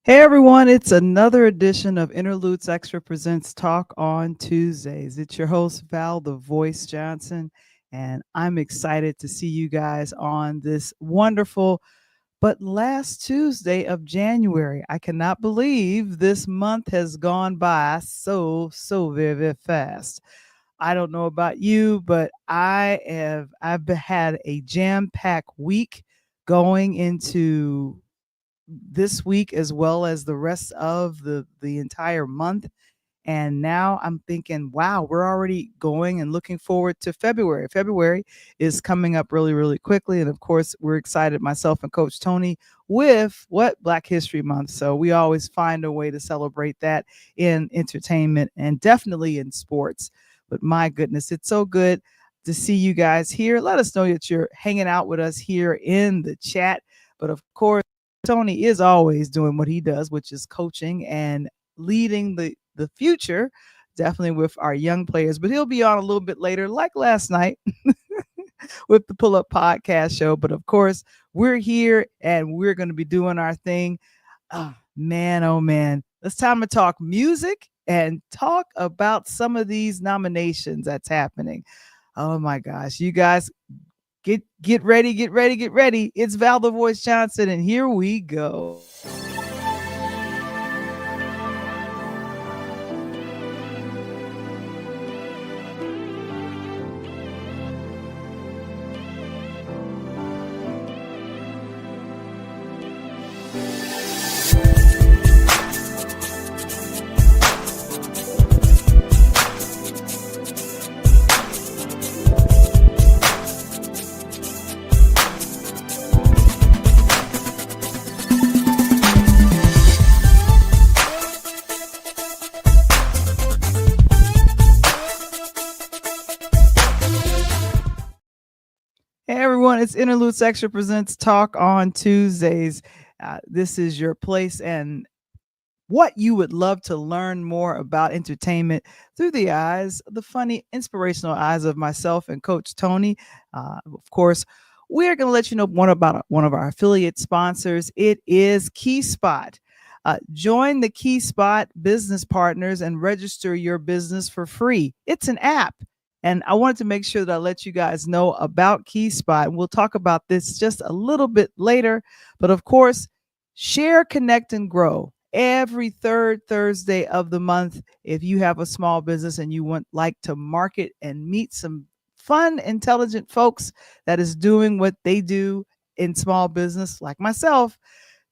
Hey everyone, it's another edition of Interludes Extra Presents Talk on Tuesdays. It's your host, Val the Voice Johnson, and I'm excited to see you guys on this wonderful but last Tuesday of January. I cannot believe this month has gone by so very, very fast. I don't know about you, but I've had a jam-packed week going into this week as well as the rest of the entire month. And now I'm thinking, wow, we're already going and looking forward to February. February is coming up really, really quickly. And of course, we're excited, myself and Coach Tony, with what Black History Month. So we always find a way to celebrate that in entertainment and definitely in sports. But my goodness, it's so good to see you guys here. Let us know that you're hanging out with us here in the chat. But of course, Tony is always doing what he does, which is coaching and leading the future, definitely with our young players. But he'll be on a little bit later, like last night with the Pull Up Podcast show. But of course, we're here and we're going to be doing our thing. Oh man, it's time to talk music and talk about some of these nominations that's happening. Oh my gosh, you guys get ready, get ready, get ready. It's Val the Voice Johnson, and here we go. Hey everyone, it's Interludes Extra Presents Talk on Tuesdays. This is your place and what you would love to learn more about entertainment through the eyes, the funny, inspirational eyes of myself and Coach Tony. Of course, we're going to let you know about one of our affiliate sponsors. It is KeySpot. Join the KeySpot business partners and register your business for free. It's an app. And I wanted to make sure that I let you guys know about KeySpot. We'll talk about this just a little bit later. But of course, share, connect, and grow every third Thursday of the month. If you have a small business and you want like to market and meet some fun, intelligent folks that is doing what they do in small business, like myself,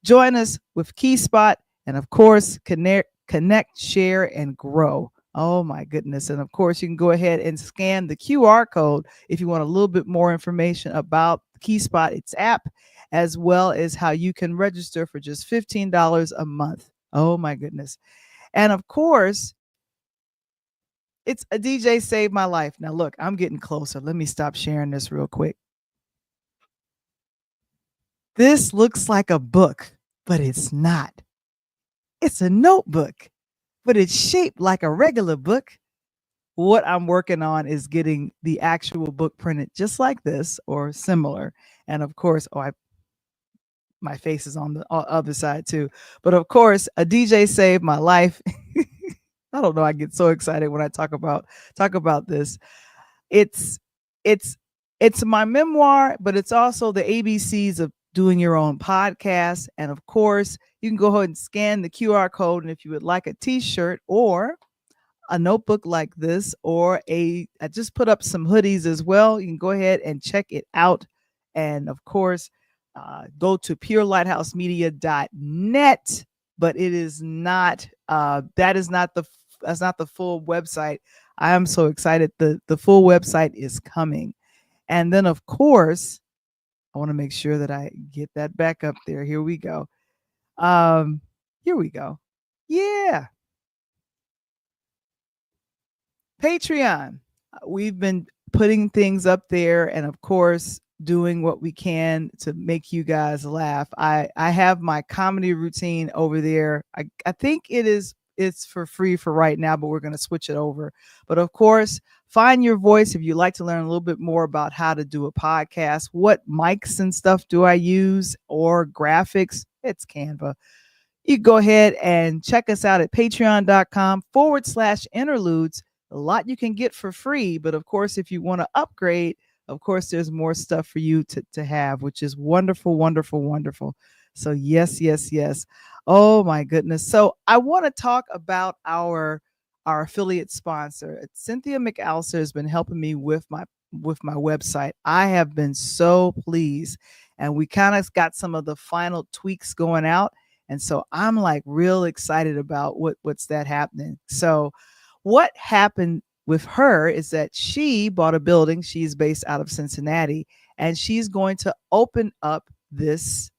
join us with KeySpot. And of course, connect, share, and grow. Oh my goodness. And of course, you can go ahead and scan the QR code if you want a little bit more information about KeySpot, its app, as well as how you can register for just $15 a month. Oh my goodness. And of course, it's a DJ saved my life. Now look, I'm getting closer. Let me stop sharing this real quick. This looks like a book, but it's not. It's a notebook, but it's shaped like a regular book. What I'm working on is getting the actual book printed just like this or similar. And of course, my face is on the other side too. But of course, a DJ saved my life. I don't know. I get so excited when I talk about this. It's it's it's my memoir, but it's also the ABCs of doing your own podcast. And of course, you can go ahead and scan the QR code. And if you would like a t-shirt or a notebook like this, or I just put up some hoodies as well, you can go ahead and check it out. And of course, go to purelighthouse.media.net, but it is not, that's not the full website. I am so excited. The full website is coming. And then of course, I want to make sure that I get that back up there. Here we go. Here we go. Yeah. Patreon. We've been putting things up there and of course doing what we can to make you guys laugh. I have my comedy routine over there. I think it's for free for right now, but we're going to switch it over. But of course, find your voice if you'd like to learn a little bit more about how to do a podcast. What mics and stuff do I use or graphics? It's Canva. you go ahead and check us out at patreon.com/interludes. A lot you can get for free, but of course, if you want to upgrade, of course, there's more stuff for you to have, which is wonderful, wonderful, wonderful. So yes, yes, yes. Oh my goodness. So I want to talk about our affiliate sponsor. Cynthia McAllister has been helping me with my website. I have been so pleased, and we kind of got some of the final tweaks going out, and so I'm like real excited about what's that happening. So what happened with her is that she bought a building. She's based out of Cincinnati, and she's going to open up this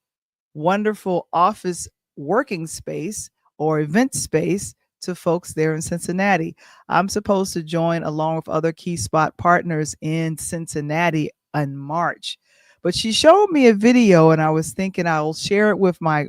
wonderful office working space or event space to folks there in Cincinnati. I'm supposed to join along with other key spot partners in Cincinnati in March. But she showed me a video, and I was thinking I'll share it with my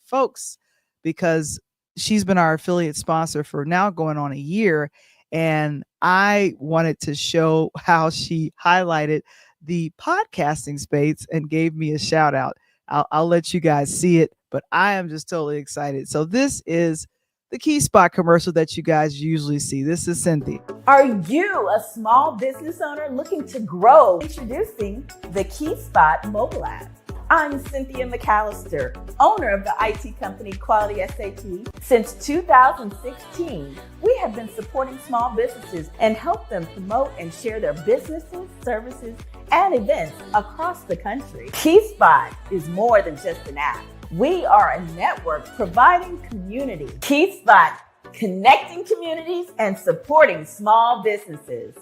folks, because she's been our affiliate sponsor for now going on a year. And I wanted to show how she highlighted the podcasting space and gave me a shout out. I'll let you guys see it, but I am just totally excited. So this is the Key Spot commercial that you guys usually see. This is Cynthia. Are you a small business owner looking to grow? Introducing the Key Spot mobile app. I'm Cynthia McAllister, owner of the IT company Quality SAT. Since 2016, we have been supporting small businesses and help them promote and share their businesses, services, and events across the country. Key Spot is more than just an app. We are a network providing community. Key Spot, connecting communities and supporting small businesses.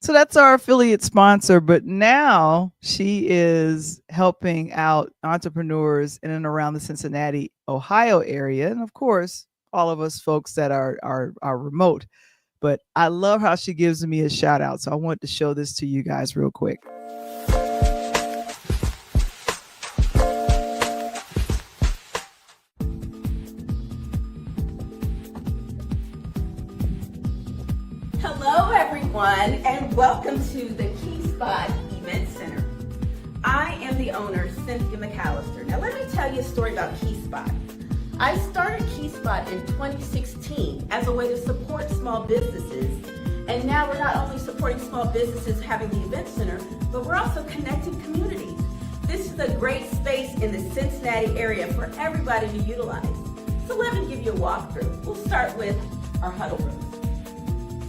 So that's our affiliate sponsor, but now she is helping out entrepreneurs in and around the Cincinnati, Ohio area. And of course, all of us folks that are remote. But I love how she gives me a shout out. So I wanted to show this to you guys real quick. Hello, everyone, and welcome to the Key Spot Event Center. I am the owner, Cynthia McAllister. Now, let me tell you a story about Key Spot. I started Key Spot in 2016 as a way to support small businesses. And now we're not only supporting small businesses having the event center, but we're also connecting communities. This is a great space in the Cincinnati area for everybody to utilize. So let me give you a walkthrough. We'll start with our huddle rooms.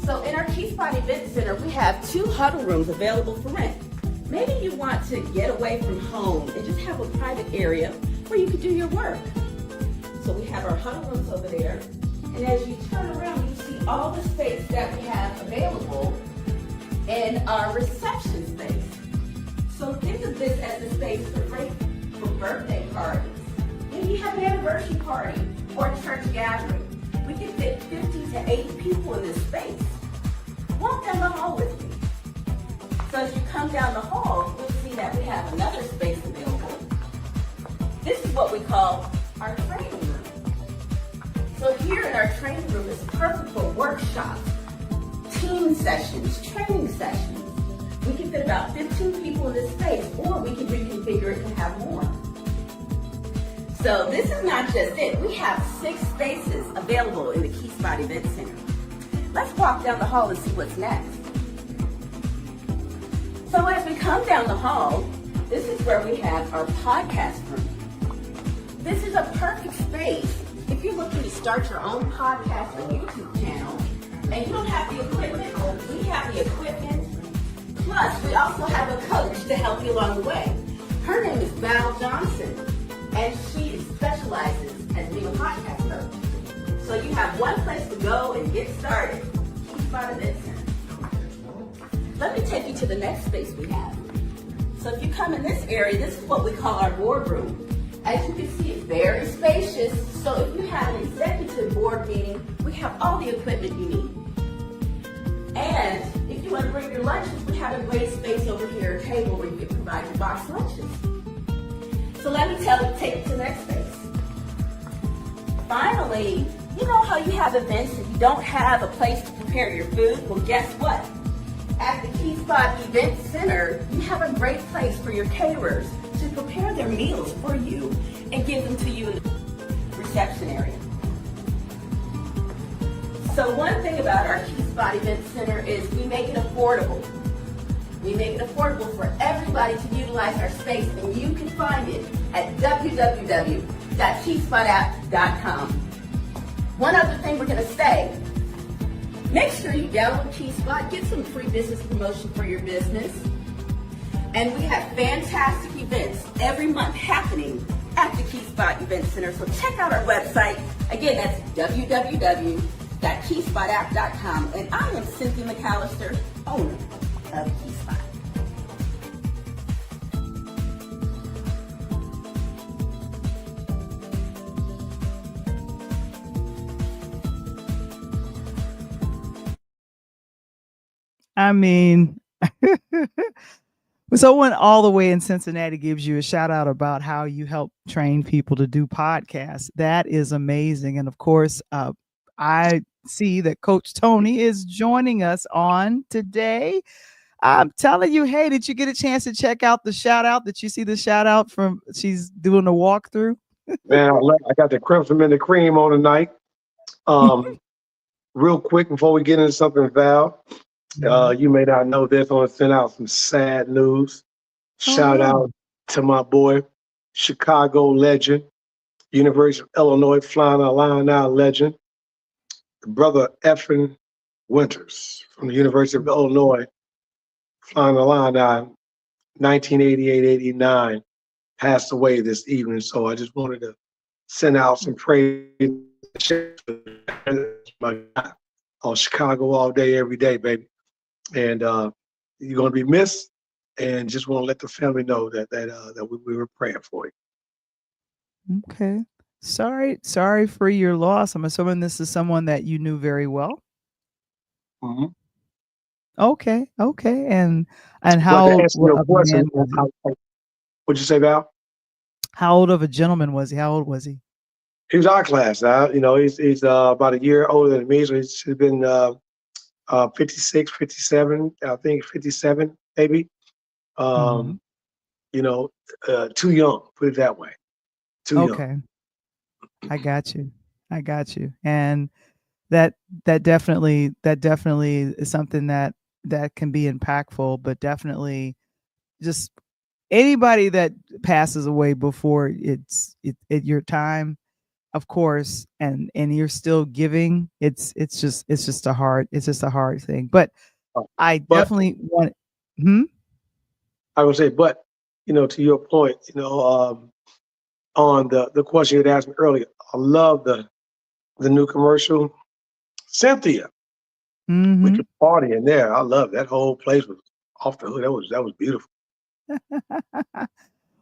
So in our Key Spot Event Center, we have 2 huddle rooms available for rent. Maybe you want to get away from home and just have a private area where you can do your work. So we have our huddle rooms over there. And as you turn around, you see all the space that we have available in our reception space. So think of this as a space for birthday parties. Maybe you have an anniversary party or a church gathering. We can fit 50 to 80 people in this space. Walk down the hall with me. So as you come down the hall, you'll see that we have another space available. This is what we call our training room. So here in our training room is perfect for workshops, team sessions, training sessions. We can fit about 15 people in this space, or we can reconfigure it to have more. So this is not just it. We have 6 spaces available in the Key Spot Event Center. Let's walk down the hall and see what's next. So as we come down the hall, this is where we have our podcast room. This is a perfect space if you're looking to start your own podcast or YouTube channel and you don't have the equipment. Well, we have the equipment. Plus, we also have a coach to help you along the way. Her name is Val Johnson, and she specializes as being a podcast coach. So you have one place to go and get started. Key Spot Event Center. Let me take you to the next space we have. So if you come in this area, this is what we call our boardroom. As you can see, it's very spacious. So if you have an executive board meeting, we have all the equipment you need. And if you want to bring your lunches, we have a great space over here, a table where you can provide your box lunches. So let me take you to the next space. Finally, you know how you have events and you don't have a place to prepare your food? Well, guess what? At the Key Spot Event Center, you have a great place for your caterers to prepare their meals for you and give them to you in the reception area. So one thing about our Key Spot Event Center is we make it affordable. We make it affordable for everybody to utilize our space, and you can find it at www.keyspot.com. One other thing we're going to say, make sure you download Key Spot, get some free business promotion for your business. And we have fantastic events every month happening at the Key Spot Event Center. So check out our website. Again, that's www.keyspot.com. And I am Cynthia McAllister, owner of Key Spot. I mean, someone all the way in Cincinnati gives you a shout out about how you help train people to do podcasts. That is amazing. And of course, I see that Coach Tony is joining us on today. I'm telling you, hey, did you get a chance to check out the shout out? Did you see the shout out from she's doing the walkthrough? Man, I got the crimson and the cream on tonight. Real quick before we get into something, Val, you may not know this. I want to send out some sad news. Shout out to my boy, Chicago legend, University of Illinois Flying Illini legend, brother Effin Winters from the University of Illinois Flying Illini, 1988-89, passed away this evening. So I just wanted to send out some praise. My God, on Chicago all day, every day, baby. And you're going to be missed, and just want to let the family know that we were praying for you. Okay. Sorry for your loss. I'm assuming this is someone that you knew very well. Mm-hmm. Okay. And how old of a man was he? What'd you say, Val? How old of a gentleman was he? How old was he? He was our class. He's about a year older than me, so he's been 56, 57, I think 57, maybe. Too young, put it that way. Too young. Okay. I got you. And that definitely is something that can be impactful, but definitely just anybody that passes away before it's your time, of course, and you're still giving, it's just a hard thing. But I definitely want I would say, but to your point, on the question you had asked me earlier, I love the new commercial. Cynthia, with the party in there. I love that whole place was off the hook. That was beautiful.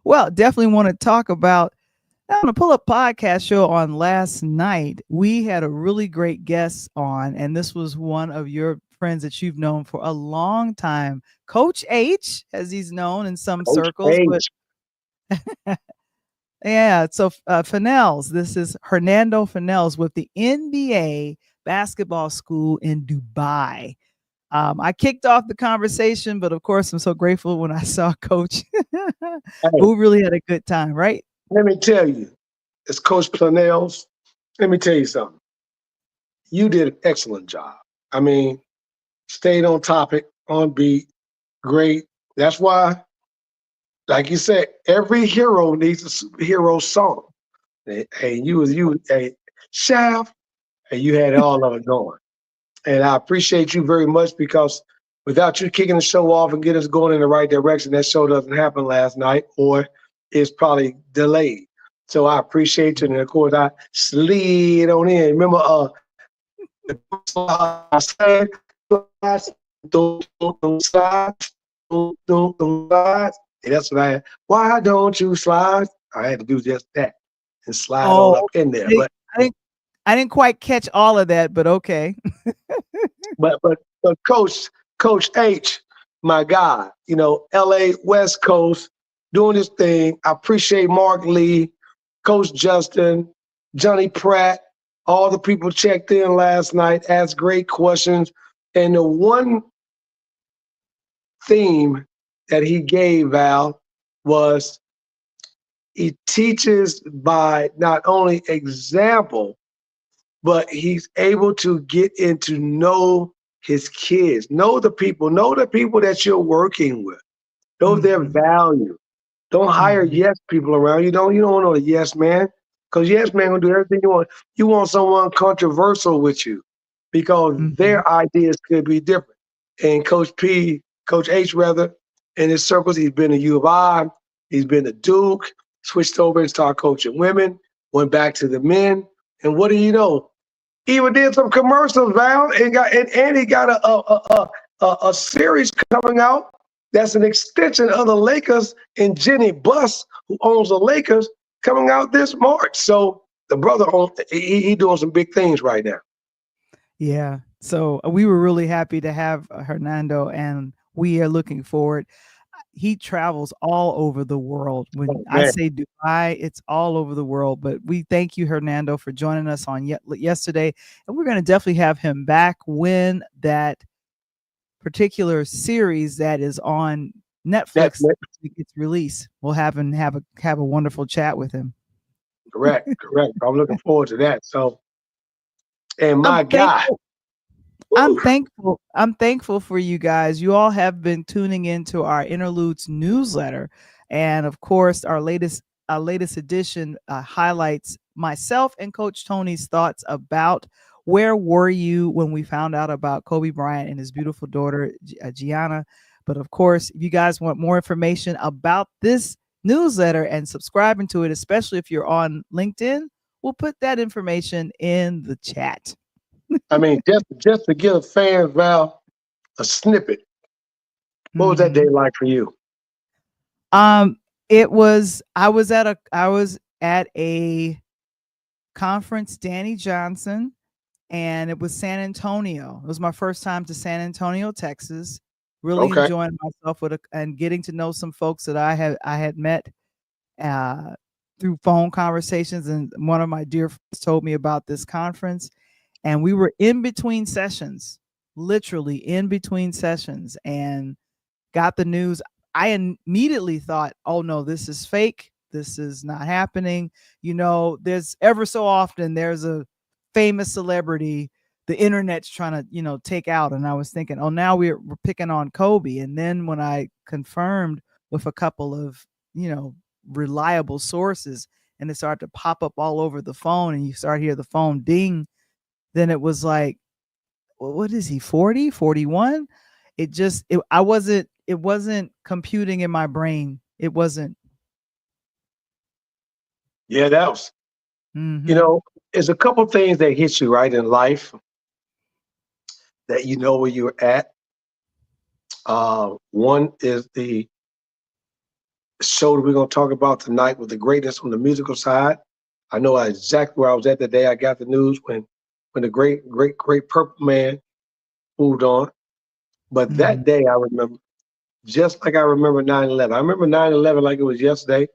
Well, definitely want to talk about. I'm going to pull up podcast show on last night. We had a really great guest on, and this was one of your friends that you've known for a long time, Coach H, as he's known in some circles. But yeah, so Fennells, this is Hernando Fennells with the NBA basketball school in Dubai. I kicked off the conversation, but of course, I'm so grateful when I saw Coach, who really had a good time, right? Let me tell you, as Coach Fennells, let me tell you something. You did an excellent job. I mean, stayed on topic, on beat, great. That's why, like you said, every hero needs a superhero song. And you Shaft, and you had all of it going. And I appreciate you very much, because without you kicking the show off and getting us going in the right direction, that show doesn't happen last night, or it's probably delayed. So I appreciate you. And of course, I slid on in. Remember, I said, don't slide. That's what I had. Why don't you slide? I had to do just that and slide all up in there. But I didn't quite catch all of that, but okay. but Coach H, my God, LA West Coast, doing this thing. I appreciate Mark Lee, Coach Justin, Johnny Pratt, all the people checked in last night, asked great questions. And the one theme that he gave, Val, was He teaches by not only example, but he's able to get into know his kids, know the people that you're working with, know their Mhm. value. Don't hire Mhm. yes people around you. You don't want no yes man, because yes man gonna do everything you want. You want someone controversial with you, because Mhm. their ideas could be different. And Coach H rather, in his circles, he's been to U of I, he's been to Duke, switched over and started coaching women, went back to the men, and what do you know? Even did some commercials, Val, and he got a series coming out that's an extension of the Lakers, and Jenny Buss, who owns the Lakers, coming out this March. So the brother he doing some big things right now. Yeah. So we were really happy to have Hernando, and we are looking forward. He travels all over the world. When Oh I man, say Dubai, it's all over the world. But we thank you, Hernando, for joining us on yesterday, and we're going to definitely have him back when that particular series that is on Netflix Netflix, gets released. We'll have a wonderful chat with him. correct. I'm looking forward to that. So, and I'm my God, thankful. I'm whew, thankful. I'm thankful for you guys. You all have been tuning into our Interludes newsletter, and of course, our latest edition highlights myself and Coach Tony's thoughts about where were you when we found out about Kobe Bryant and his beautiful daughter Gianna. But of course, if you guys want more information about this newsletter and subscribing to it, especially if you're on LinkedIn, we'll put that information in the chat. I mean, just to give fans, Val, a snippet. What was that day Mhm. like for you? Um, it was I was at a conference, Danny Johnson, and it was San Antonio. It was my first time to San Antonio, Texas. Really Okay, enjoying myself and getting to know some folks that I had met uh, through phone conversations. And one of my dear friends told me about this conference, and we were in between sessions, literally in between sessions, and got the news. I immediately thought, oh no, this is fake. This is not happening. There's ever so often there's a famous celebrity the internet's trying to, take out. And I was thinking, oh, now we're picking on Kobe. And then when I confirmed with a couple of, reliable sources, and it started to pop up all over the phone, and you start hear the phone ding, then it was like, what is he, 40, 41? It wasn't computing in my brain. It wasn't. yeah, that was. You Mhm. know, there's a couple things that hit you right in life that you know where you're at. One is the show that we're going to talk about tonight with the greatness on the musical side. I know exactly where I was at the day I got the news when the great Purple Man moved on. But that Mhm. day I remember, just like I remember 9/11. I remember 9/11 like it was yesterday,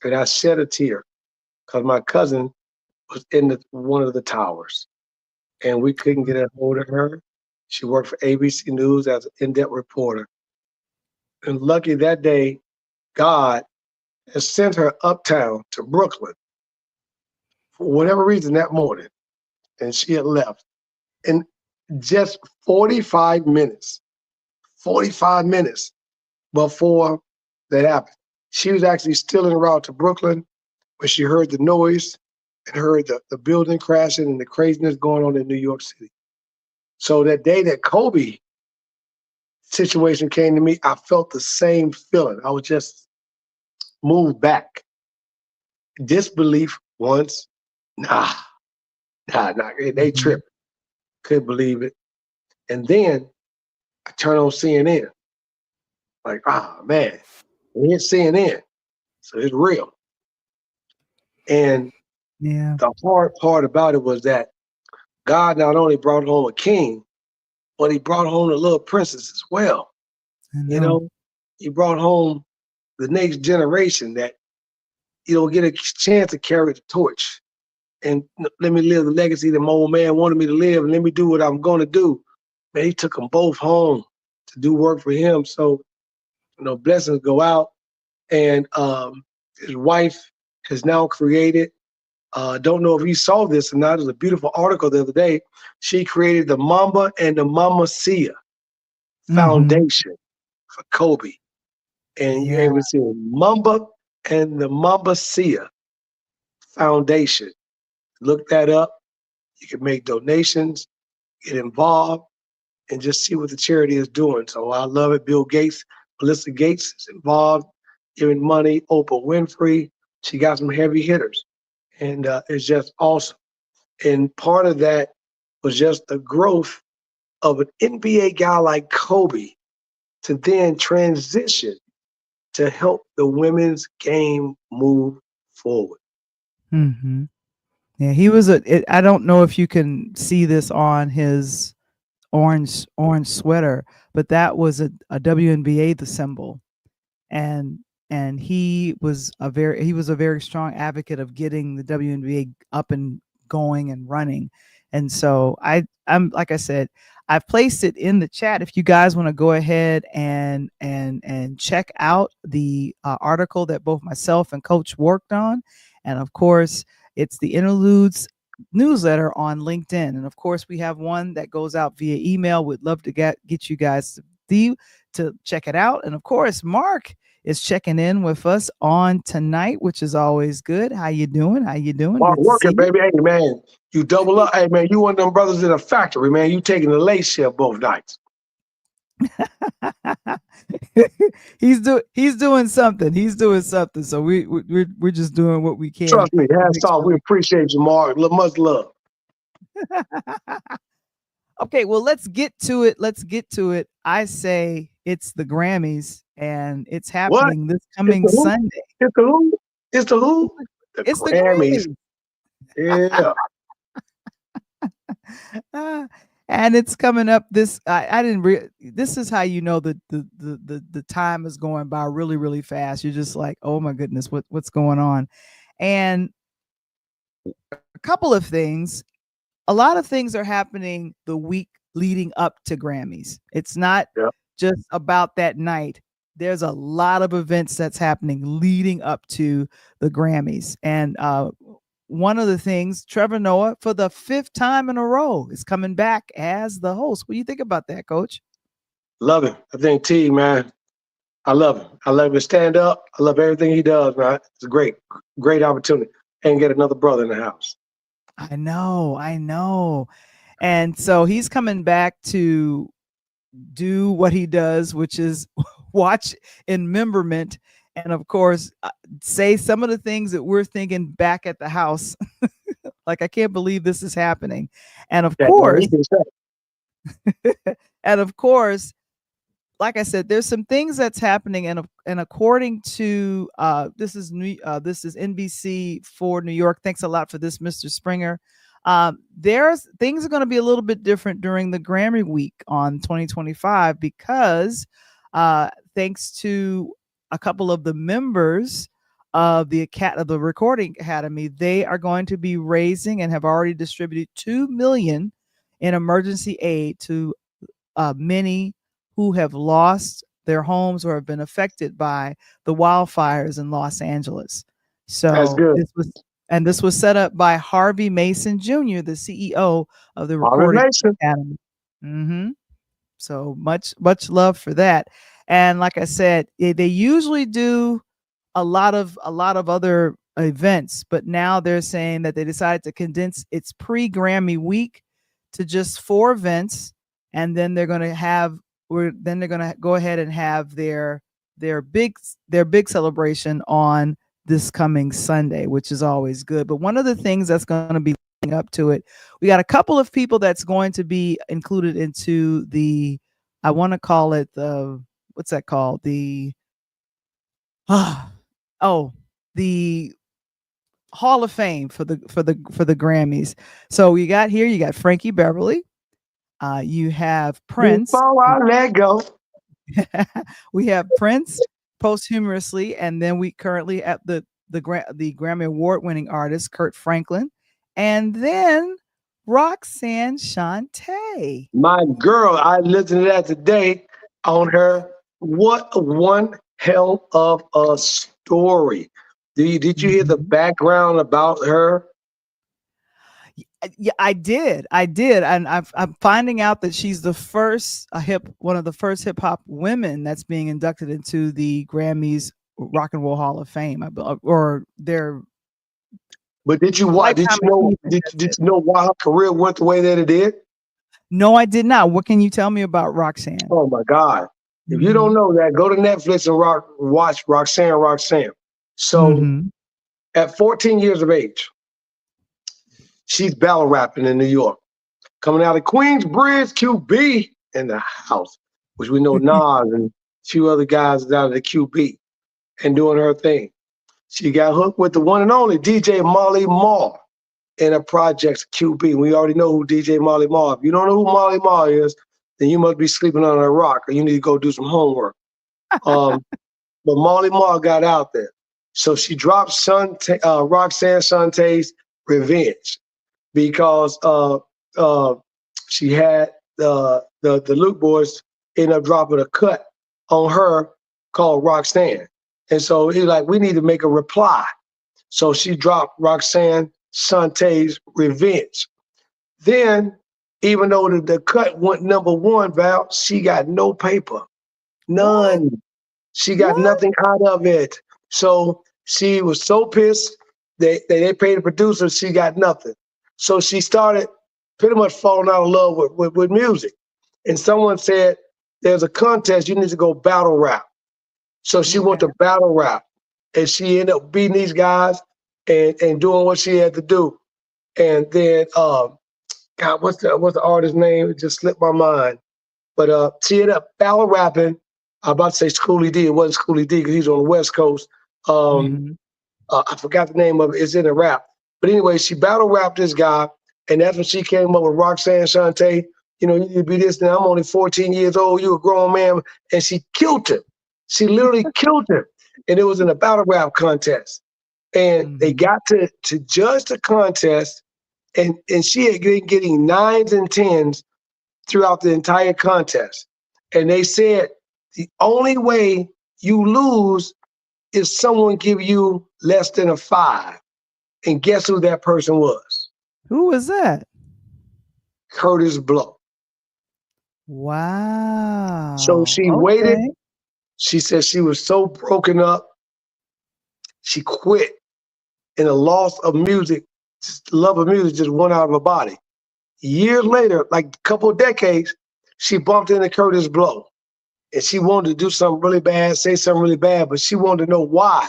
and I shed a tear because my cousin was in one of the towers, and we couldn't get a hold of her. She worked for ABC News as an in-depth reporter. And lucky that day, God has sent her uptown to Brooklyn for whatever reason that morning, and she had left. In just 45 minutes before that happened, she was actually still en route to Brooklyn when she heard the noise and heard the building crashing and the craziness going on in New York City. So that day that Kobe situation came to me, I felt the same feeling. I was just moved back. Disbelief once, nah, nah. They Mhm. tripped. Couldn't believe it. And then I turn on CNN, like, man, it's CNN, so it's real. And Yeah, the hard part about it was that God not only brought home a king, but he brought home the little princess as well. I You know. know, he brought home the next generation that get a chance to carry the torch and let me live the legacy that my old man wanted me to live, and let me do what I'm going to do. Man, he took them both home to do work for him. So, blessings go out. And his wife has now created. Don't know if you saw this or not. There's a beautiful article the other day. She created the Mamba and the Mama Sia Mm-hmm. Foundation for Kobe. And you're Yeah. able to see Mamba and the Mamba Sia Foundation. Look that up. You can make donations, get involved, and just see what the charity is doing. So I love it. Bill Gates, Melissa Gates is involved, giving money. Oprah Winfrey, she got some heavy hitters, and it's just awesome. And part of that was just the growth of an NBA guy like Kobe to then transition to help the women's game move forward. Mm-hmm. Yeah, he was I don't know if you can see this on his orange sweater, but that was a WNBA the symbol, and he was a very strong advocate of getting the WNBA up and going and running. And so I'm like I said, I've placed it in the chat if you guys want to go ahead and check out the article that both myself and Coach worked on. And of course, it's the Interludes newsletter on LinkedIn. And of course, we have one that goes out via email. We'd love to get you guys to check it out. And of course, Mark is checking in with us on tonight, which is always good. How you doing? How you doing? While Good to working, see you. baby. Hey, man, you double up. Hey, man, you one of them brothers in a factory, man. You taking the late shift both nights. He's doing something. He's doing something. So we're just doing what we can Trust me, to hats make off. sure We appreciate you, Mark. Much love. Okay, well, let's get to it. Let's get to it. I say it's the Grammys, and it's What? happening this It's coming the who? Sunday. It's the who? It's the who? The It's the Grammys. Grammys. Yeah. And it's coming up this I didn't this is how you know the time is going by really really fast. You're just like, oh my goodness, what's going on? And a couple of things, a lot of things are happening the week leading up to Grammys. It's not Yeah. just about that night. There's a lot of events that's happening leading up to the Grammys. And one of the things, Trevor Noah, for the 5th time in a row, is coming back as the host. What do you think about that, Coach? Love him. I think T, man. I love him. I love his stand up. I love everything he does, man. It's a great opportunity. And get another brother in the house. I know. And so he's coming back to do what he does, which is watch in memberment and of course say some of the things that we're thinking back at the house. Like, I can't believe this is happening. And of Yeah, course, he can say. and of course, like I said, there's some things that's happening, and according to this is NBC for New York. Thanks a lot for this, Mr. Springer. There's things are going to be a little bit different during the Grammy week on 2025 because thanks to a couple of the members of the Recording Academy, they are going to be raising and have already distributed $2 million in emergency aid to many who have lost their homes or have been affected by the wildfires in Los Angeles. That's So good. this was set up by Harvey Mason Jr., the CEO of the Harvey Recording Mason. Academy. So much love for that. And like I said, they usually do a lot of other events, but now they're saying that they decided to condense its pre-Grammy week to just 4 events, and then they're going to go ahead and have their big celebration on this coming Sunday, which is always good. But one of the things that's going to be leading up to it, we got a couple of people that's going to be included into the, I want to call it the, what's that called? The the Hall of Fame for the Grammys. So you got Frankie Beverly, you have Prince. Before I let go. We have Prince posthumously, and then we currently at the Grammy Award winning artist Kirk Franklin, and then Roxanne Shante. My girl, I listened to that today on her. What one hell of a story. Did you hear the Mhm. background about her? Yeah, I did, and I'm finding out that she's the first one of the first hip hop women that's being inducted into the Grammys Rock and Roll Hall of Fame, or their But did you what? Did lifetime you know? achievement. Did That's did it. you know why her career went the way that it did? No, I did not. What can you tell me about Roxanne? Oh my God! If you don't Mhm. know that, go to Netflix and watch Roxanne. Roxanne. So Mhm. at 14 years of age, she's battle rapping in New York, coming out of Queensbridge, QB in the house, which we know Nas and a few other guys is out of the QB and doing her thing. She got hooked with the one and only DJ Molly Marr in a project's QB. We already know who DJ Molly Marr. If you don't know who Molly Marr is, then you must be sleeping on a rock or you need to go do some homework. Um, but Molly Marr got out there. So she dropped Roxanne Shantae's Revenge because uh, she had the Luke Boys end up dropping a cut on her called Roxanne. And so he's like, we need to make a reply. So she dropped Roxanne Shantae's Revenge. Then, even though the cut went number one, Val, she got no paper. What? None. She got What? nothing out of it. So she was so pissed they paid the producer, she got nothing. So she started pretty much falling out of love with music. And someone said, there's a contest, you need to go battle rap. So she went Okay. to battle rap and she ended up beating these guys and doing what she had to do. And then God, what's the artist's name? It just slipped my mind. But she ended up battle rapping. I'm about to say Schoolie D. It wasn't Schoolie D because he's on the West Coast. Um, Mhm. I forgot the name of it. It's in a rap. But anyway, she battle rapped this guy, and that's when she came up with Roxanne Shante. You know, you need to be this now. I'm only 14 years old. You a grown man. And she killed him. She literally killed him. And it was in a battle rap contest. And they Mhm. got to judge the contest, and she had been getting nines and tens throughout the entire contest. And they said the only way you lose is someone give you less than a five. And guess who that person was? Who was that? Curtis Blow. So Wow. she waited. Okay. She said she was so broken up, she quit. And the loss of music, just the love of music just went out of her body. Years later, like a couple of decades, she bumped into Curtis Blow. And she wanted to do something really bad, say something really bad, but she wanted to know why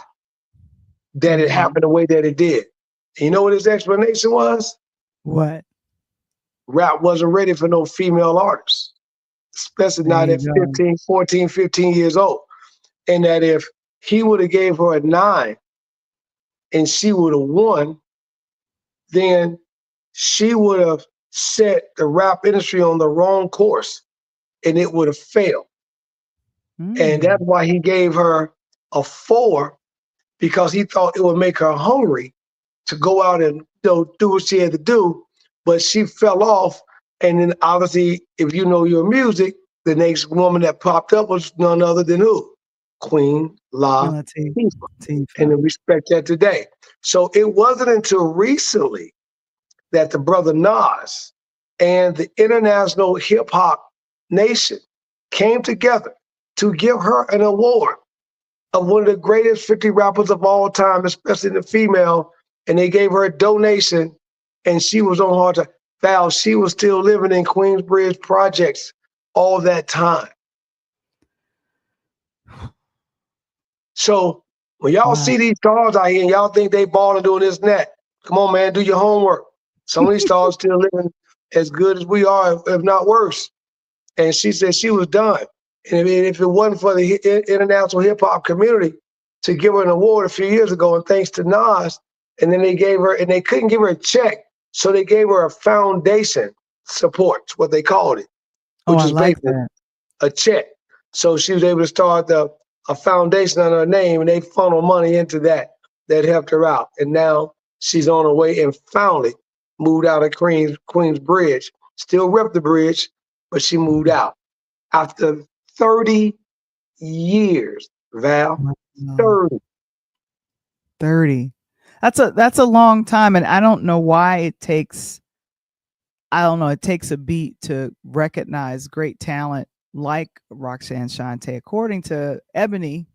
that it Mhm. happened the way that it did. And you know what his explanation was? What? Rap wasn't ready for no female artists, especially There not you at go. 15, 14, 15 years old. And that if he would have gave her a nine and she would have won, then she would have set the rap industry on the wrong course and it would have failed. And that's Mm. why he gave her a four because he thought it would make her hungry to go out and do what she had to do, but she fell off. And then obviously, if you know your music, the next woman that popped up was none other than who? Queen Queen Latifah. Latifah. And Latifah. I respect that today. So it wasn't until recently that the brother Nas and the international hip hop nation came together to give her an award of one of the greatest 50 rappers of all time, especially the female, and they gave her a donation, and she was on hard time. Val, she was still living in Queensbridge projects all that time. So when y'all Wow. see these stars out here and y'all think they balling doing this and that, come on, man, do your homework. Some of these stars still living as good as we are, if not worse. And she said she was done. And if it wasn't for the international hip hop community to give her an award a few years ago, and thanks to Nas, and then they gave her, and they couldn't give her a check, so they gave her a foundation support, what they called it, Oh, which I was like basically that. a check. So she was able to start a foundation on her name, and they funneled money into that that helped her out. And now she's on her way and finally moved out of Queens Bridge. Still rep the bridge, but she moved out after 30 years, Val. Wow. 30. 30. That's a long time, and I don't know why it takes. I don't know. It takes a beat to recognize great talent like Roxanne Shante. According to Ebony,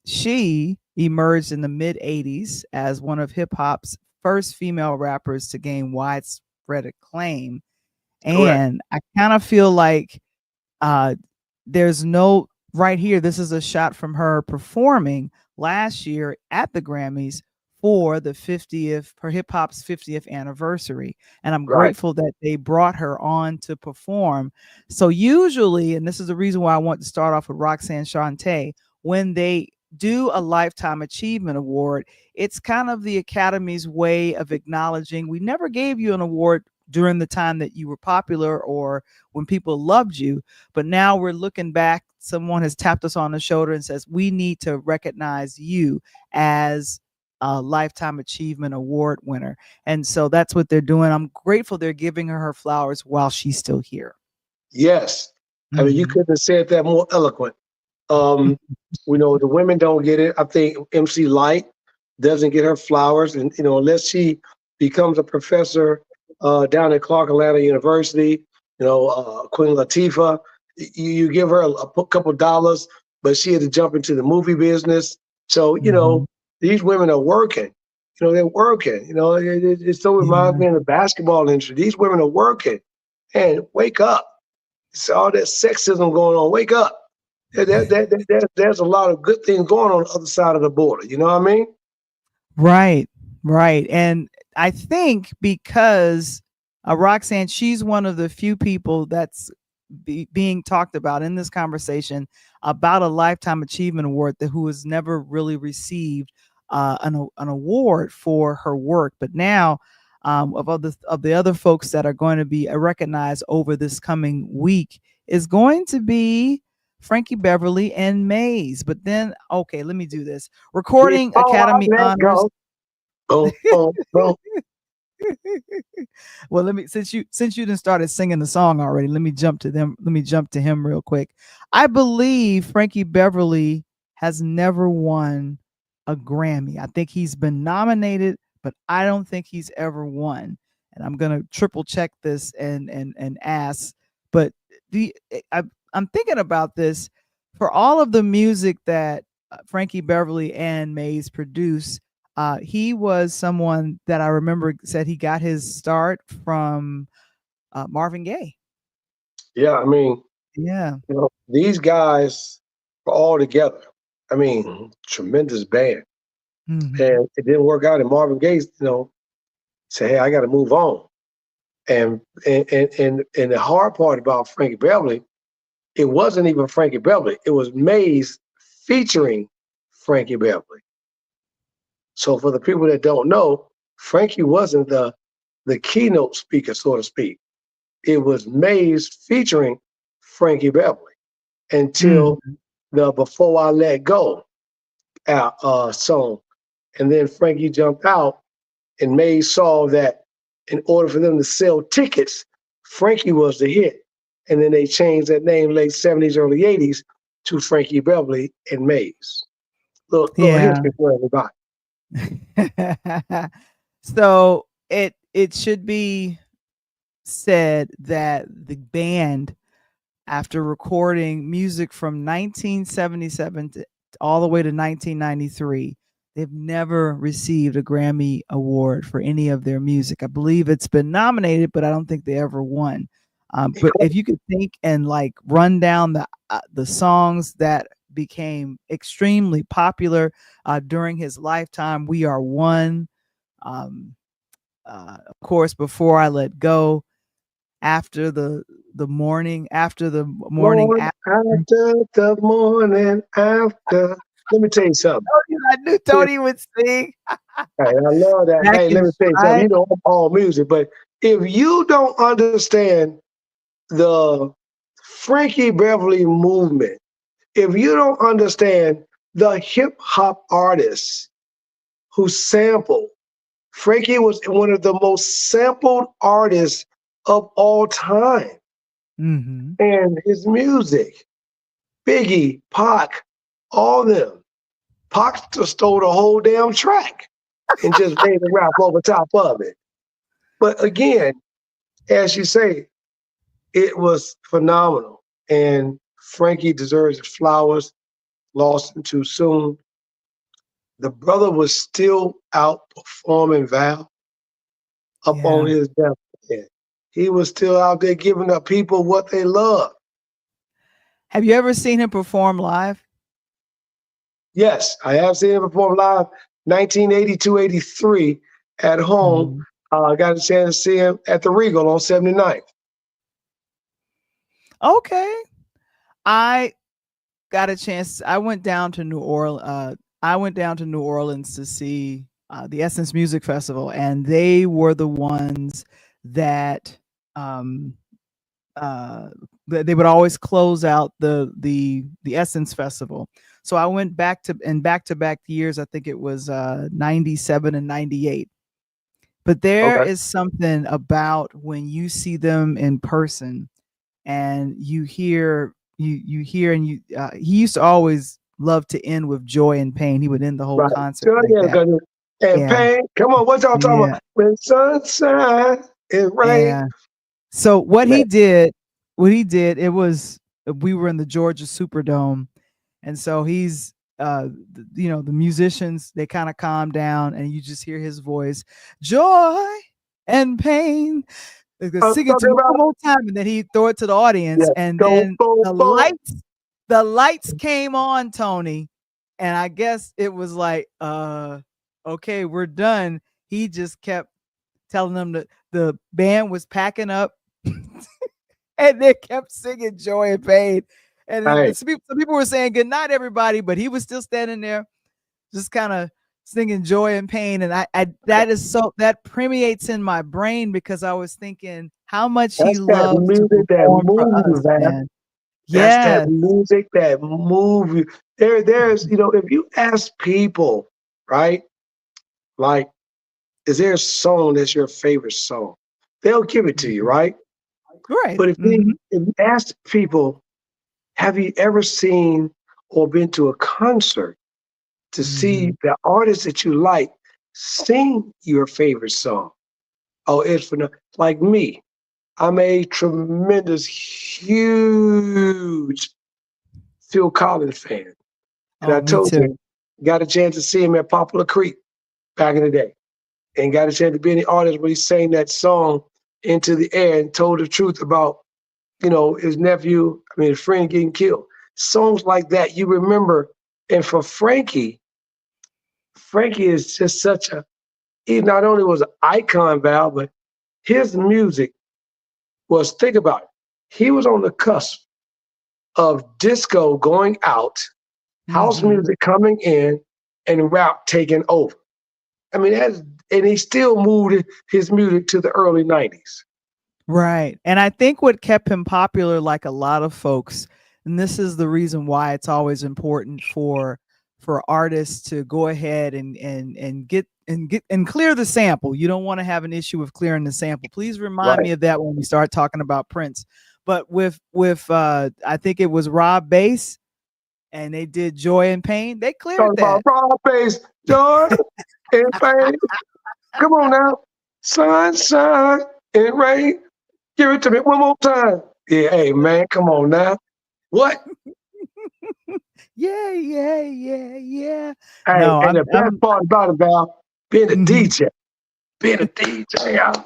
she emerged in the mid 80s as one of hip hop's first female rappers to gain widespread acclaim. Correct. And I kind of feel like uh, there's no right here. This is a shot from her performing last year at the Grammys for the 50th, for hip hop's 50th anniversary. And I'm Right. grateful that they brought her on to perform. So, usually, and this is the reason why I want to start off with Roxanne Shante, when they do a Lifetime Achievement Award, it's kind of the Academy's way of acknowledging we never gave you an award during the time that you were popular or when people loved you. But now we're looking back. Someone has tapped us on the shoulder and says, we need to recognize you as a Lifetime Achievement Award winner. And so that's what they're doing. I'm grateful they're giving her flowers while she's still here. Yes. I mean, you Mhm. couldn't have said that more eloquent. Um, we know the women don't get it. I think MC Light doesn't get her flowers, and unless she becomes a professor down at Clark Atlanta University, Queen Latifah, you give her a couple dollars, but she had to jump into the movie business. So Mhm. these women are working. They're working. It still reminds Yeah. me in the basketball industry. These women are working, and wake up. It's all that sexism going on. Wake up. There's a lot of good things going on the other side of the border. You know what I mean? Right, right. And I think because Roxanne, she's one of the few people that's being talked about in this conversation about a Lifetime Achievement Award who has never really received an award for her work. But now, of the other folks that are going to be recognized over this coming week is going to be Frankie Beverly and Maze. But then, okay, let me do this. Recording Before I Academy let honors. go, boom, boom, boom. Well, let me since you didn't started singing the song already, let me jump to them. Let me jump to him real quick. I believe Frankie Beverly has never won a Grammy. I think he's been nominated, but I don't think he's ever won. And I'm gonna triple check this and ask. But the I, I'm thinking about this for all of the music that Frankie Beverly and Mays produce. He was someone that I remember said he got his start from Marvin Gaye. Yeah, I mean, Yeah. these guys are all together. I mean, tremendous band. Hmm. And it didn't work out. And Marvin Gaye, said, "Hey, I got to move on." And the hard part about Frankie Beverly, it wasn't even Frankie Beverly. It was Mays featuring Frankie Beverly. So for the people that don't know, Frankie wasn't the keynote speaker, so to speak. It was Mays featuring Frankie Beverly until Hmm. the "Before I Let Go" song, and then Frankie jumped out, and Mays saw that in order for them to sell tickets, Frankie was the hit, and then they changed that name late '70s, early '80s to Frankie Beverly and Mays. Little Yeah. history for everybody. So it should be said that the band, after recording music from 1977 to all the way to 1993, they've never received a Grammy award for any of their music. I believe it's been nominated, but I don't think they ever won. But if you could think and like run down the songs that became extremely popular during his lifetime, "We Are One," um, of course, "Before I Let Go," after the morning Morning after. after the morning after. Let me tell you something. I knew Tony would sing. Hey, I love that. Back Hey, let in me tell you something. Friday. I'm all music, but if you don't understand the Frankie Beverly movement, if you don't understand the hip hop artists who sample, Frankie was one of the most sampled artists of all time. Mhm. And his music, Biggie, Pac, all them. Pac stole the whole damn track and just made a rap over top of it. But again, as you say, it was phenomenal. And Frankie deserves his flowers, lost him too soon. The brother was still out performing Val up on his deathbed. He was still out there giving up people what they love. Have you ever seen him perform live? Yes, I have seen him perform live 1982, 83 at home. I got a chance to see him at the Regal on 79th. Okay. I got a chance. I went down to New Orleans. To see the Essence Music Festival, and they were the ones that they would always close out the Essence Festival. So I went back to years. I think it was 97 and 98. But there is something about when you see them in person and you hear, and he used to always love to end with joy and pain. He would end the whole concert like that. And pain. Come on, what y'all talking about? When sunshine and rain. Yeah. So what he did, it was, we were in the Georgia Superdome, and so he's the musicians, they kind of calm down and you just hear his voice, joy and pain. Sing it to me one more time, and then he throw it to the audience, and then the lights came on, Tony, and I guess it was like, okay, we're done. He just kept telling them that the band was packing up, and they kept singing joy and pain. And some people were saying good night, everybody, but he was still standing there, just kind of singing joy and pain. And that permeates in my brain, because I was thinking how much he loves to perform for us, man. That's that music that moves you. There's, if you ask people, right, like, is there a song that's your favorite song? They'll give it to you, right? Right. But if you ask people, have you ever seen or been to a concert to see the artist that you like sing your favorite song? Oh, it's like me. I'm a tremendous, huge Phil Collins fan. And I told you, got a chance to see him at Poplar Creek back in the day. And got a chance to be in the audience when he sang that song Into the Air and told the truth about, his his friend getting killed. Songs like that you remember. And for Frankie is just he not only was an icon, Val, but his music was, think about it, he was on the cusp of disco going out, house music coming in, and rap taking over. I mean, and he still moved his music to the early 90s. Right. And I think what kept him popular, like a lot of folks, and this is the reason why it's always important for artists to go ahead and clear the sample. You don't want to have an issue with clearing the sample. Please remind me of that when we start talking about Prince. But with I think it was Rob Bass, and they did Joy and Pain. They cleared that. Rob Bass, Joy and Pain. Come on now. Sunshine and rain. Give it to me one more time. Yeah, hey, man, come on now. What? Yeah. Hey, and the best part about it, Val, being a DJ. I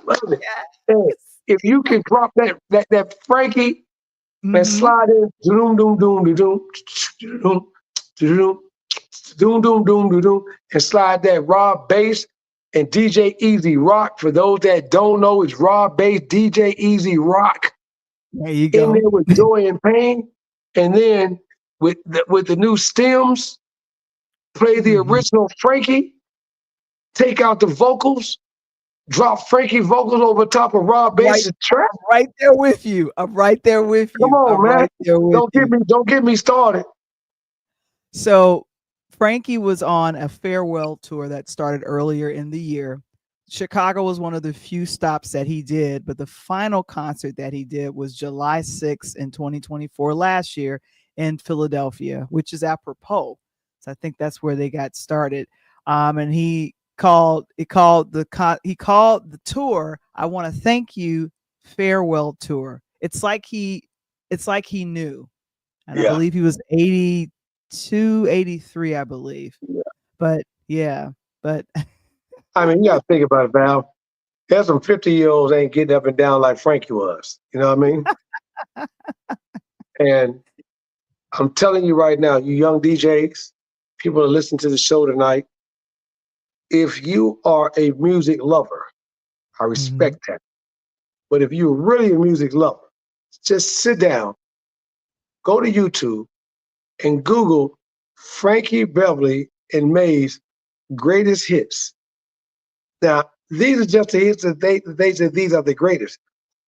love it. Hey, if you can drop that Frankie and slide in, doom, doom, doom, doom, doom, doom, doom, doom, doom, doom, doom, and slide that Rob Bass and DJ Easy Rock. For those that don't know, it's Rob Bass, DJ Easy Rock. There you go. In there with Joy and Pain, and then with the new stems, play the original Frankie, take out the vocals, drop Frankie vocals over top of Rob Bass's track. I'm right there with you. I'm right there with you. Come on, man. Don't get me started. So Frankie was on a farewell tour that started earlier in the year. Chicago was one of the few stops that he did, but the final concert that he did was July 6th in 2024 last year in Philadelphia, which is apropos. I think that's where they got started. And he called the tour "I Want to Thank You Farewell Tour." It's like he knew, and I Yeah. believe he was 82, 83, I believe. Yeah. But yeah, but I mean, you got to think about it, Val. There's some 50-year-olds ain't getting up and down like Frankie was. You know what I mean? And I'm telling you right now, you young DJs, people that listen to the show tonight, if you are a music lover, I Mhm. respect that. But if you're really a music lover, just sit down, go to YouTube, and Google Frankie Beverly and May's greatest hits. Now, these are just the hits that they said these are the greatest.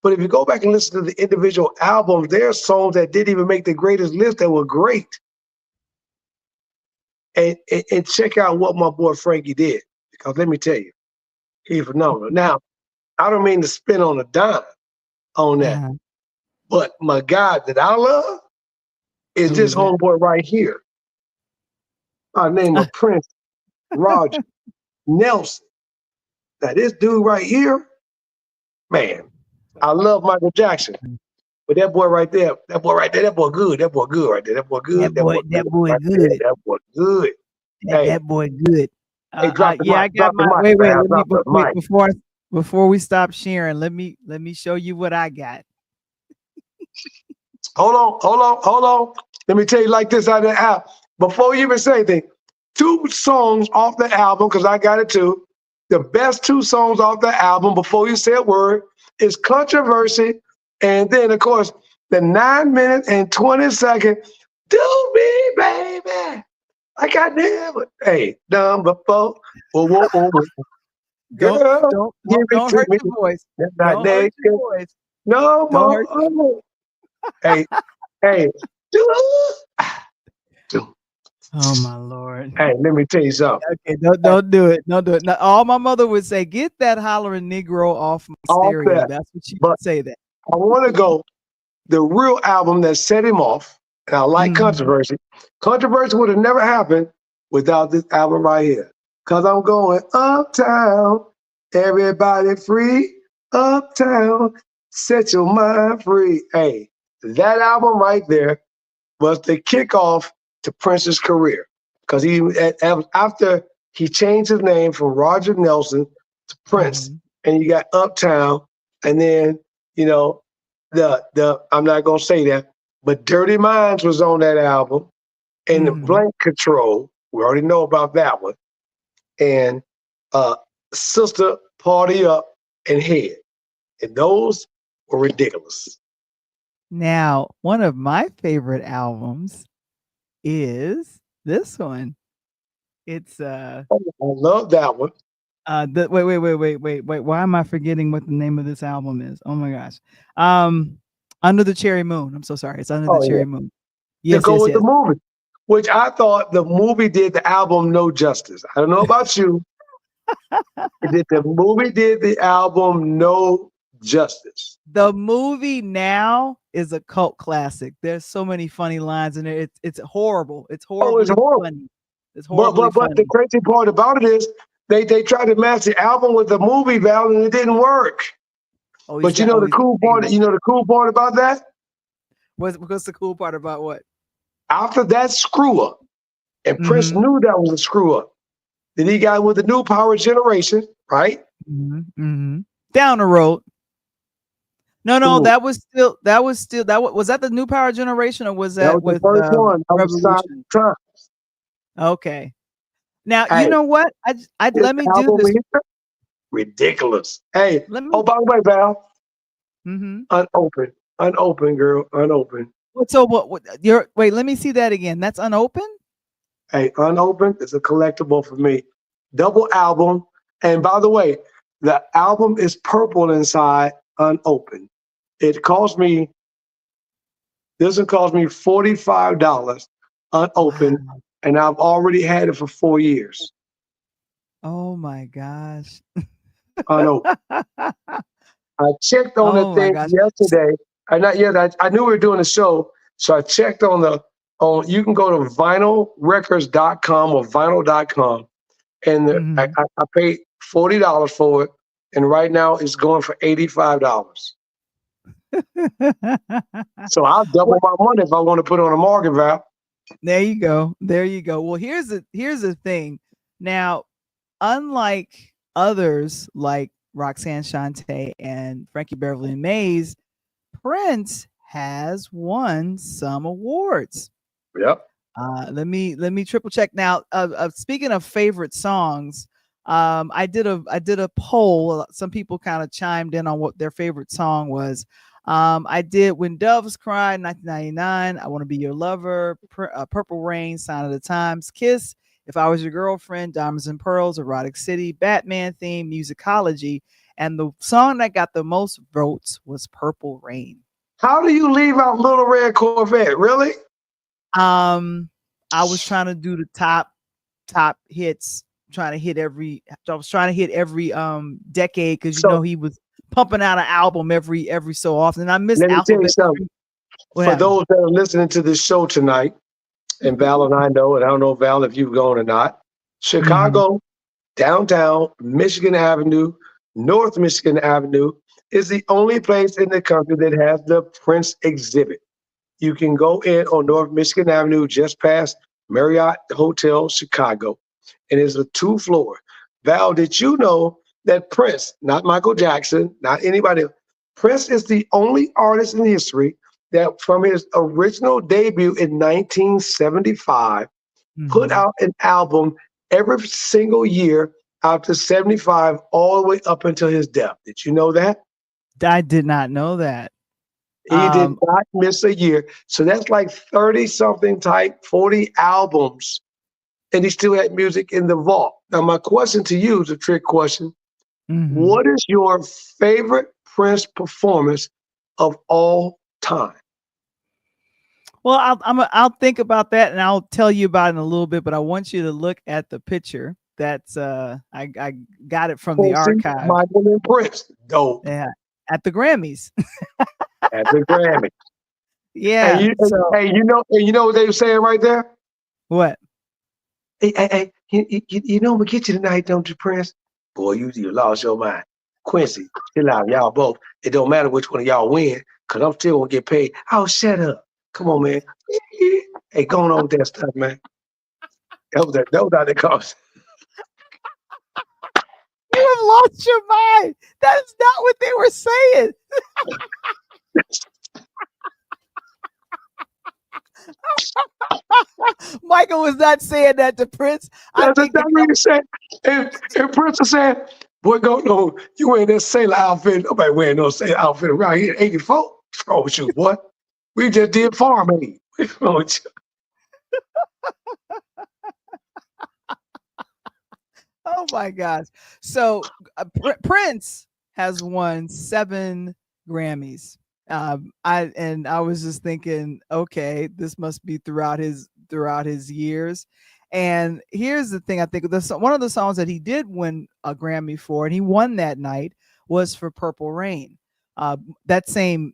But if you go back and listen to the individual albums, there are songs that didn't even make the greatest list that were great. And check out what my boy Frankie did. Because let me tell you, he's phenomenal. Now, I don't mean to spin on a dime on that, Uh-huh. but my guy that I love is Who this is that? homeboy right here. By the name of Prince Roger Nelson. Now, this dude right here, man, I love Michael Jackson. But that boy right there, that boy good. That boy good right there. That boy good. That boy good That boy right there. good. That boy good. That Hey, that boy good. hey, drop the Yeah, mic. I got Drop the my mic, wait, man. let me Drop the wait mic. before we stop sharing. Let me show you what I got. Hold on. Let me tell you like this out of the album. Before you even say anything, 2 songs off the album, because I got it too. The best 2 songs off the album, before you say a word, is Controversy. And then, of course, the 9 minute and 20-second, Do Me, Baby. Like I never, hey, done before. Whoa, whoa, whoa, whoa. Don't Girl, don't give don't, it don't to hurt me. your voice. That's not Don't hurt naked. your voice. No Don't hurt. more. Hey, hey. Do. Oh my Lord. Hey, let me tell you something. Okay, don't do it. Don't do it. Now, all my mother would say, "Get that hollering Negro off my All stereo." that. That's what she But would say. That. I want to go the real album that set him off. And I like Mhm. Controversy. Controversy would have never happened without this album right here. Cause I'm going uptown, everybody free, uptown, set your mind free. Hey, that album right there was the kickoff to Prince's career. Because after he changed his name from Roger Nelson to Prince, Mhm. and you got Uptown, and then you know the I'm not gonna say that, but Dirty Minds was on that album, and the Mhm. Blank Control. We already know about that one, and uh, Sister Party Up and Head, and those were ridiculous. Now, one of my favorite albums is this one. It's I love that one. wait. Why am I forgetting what the name of this album is? Oh my gosh. Um, Under the Cherry Moon. I'm so sorry. It's Under the Oh yeah. Cherry Moon. To Yes, go yes, with the yes. movie, which I thought the movie did the album no justice. I don't know about you. The movie did the album no justice. The movie now is a cult classic. There's so many funny lines in it. It's horrible. It's Oh, it's horribly horrible. funny. It's But horribly the funny. crazy part about it is they tried to match the album with the movie, Val, and it didn't work. But you know the He's got cool part. Taylor. You know the cool part about that. What's the cool part about what? After that screw up, and Prince Mhm. knew that was a screw up. Then he got with the new power generation, right? Mhm. Mhm. Down the road. No, Ooh, was that the New Power Generation or was that that was the with first one. That was Sign Revolution? Time. Okay. Now, you Hey, know what? I this let me do album this. here, ridiculous. Hey, Let oh, me by the way, Val, Mhm. unopened, unopened, girl, unopened. What you're wait, let me see that again. That's unopened? Hey, unopened is a collectible for me. Double album. And by the way, the album is purple inside, unopened. It cost me, this one cost me $45 unopened, Wow. and I've already had it for 4 years. Oh my gosh. Unopened. I checked on the Oh my thing gosh. yesterday. Not yet. I knew we were doing a show, so I checked on You can go to vinylrecords.com or vinyl.com, and Mhm. I paid $40 for it, and right now it's going for $85. So I'll double Well, my money if I want to put on a market valve. there you go. There you go. Well, here's the thing. Now, unlike others like Roxanne Shante and Frankie Beverly and Mays, Prince has won some awards. Yep. Let me triple check now. Speaking of favorite songs, I did a poll. Some people kind of chimed in on what their favorite song was. I did "When Doves Cry" 1999. "I Want to Be Your Lover," "Purple Rain," "Sign of the Times," "Kiss," "If I Was Your Girlfriend," "Diamonds and Pearls," "Erotic City," "Batman Theme," "Musicology," and the song that got the most votes was "Purple Rain." How do you leave out Little Red Corvette? Really? Um, I was trying to do the top hits, trying to hit every. I was trying to hit every decade because So he was pumping out an album every so often. And I missed let me tell you Alphabet something. Street. What For happened? those that are listening to this show tonight, and Val and I know, and I don't know, Val, if you've gone or not, Mhm. Chicago, downtown, Michigan Avenue, North Michigan Avenue is the only place in the country that has the Prince exhibit. You can go in on North Michigan Avenue, just past Marriott Hotel, Chicago, and it's a two-floor. Val, did you know that Prince, not Michael Jackson, not anybody else, Prince is the only artist in history that, from his original debut in 1975, put Mhm. out an album every single year after 75, all the way up until his death. Did you know that? I did not know that. He did Um, not miss a year. So that's like 30 something type, 40 albums, and he still had music in the vault. Now, my question to you is a trick question. mhm. What is your favorite Prince performance of all time? Well, I'll think about that and I'll tell you about it in a little bit. But I want you to look at the picture. That's I got it from the Quincy, archive. Michael, and Prince. Dope. Yeah, at the Grammys. At the Grammy. Yeah. So And you know what they were saying right there? what? Hey, you know I'm gonna get you tonight, don't you, Prince? Boy, you lost your mind. Quincy, chill out, y'all both. It don't matter which one of y'all win, cause I'm still gonna get paid. Oh, shut up. Come on, man. Hey, go on with that stuff, man. That was how they comes. You have lost your mind. That is not what they were saying. Michael was not saying that to Prince. I That's think what you said. And Prince was saying, boy, go no, you wearing that sailor outfit. Nobody wearing no sailor outfit around here in 84. What's wrong with you, boy? We just did farm aid. What's wrong with you? oh my gosh. So Prince has won 7 Grammys. I was just thinking, okay, this must be throughout his years. And here's the thing: I think one of the songs that he did win a Grammy for, and he won that night, was for "Purple Rain." That same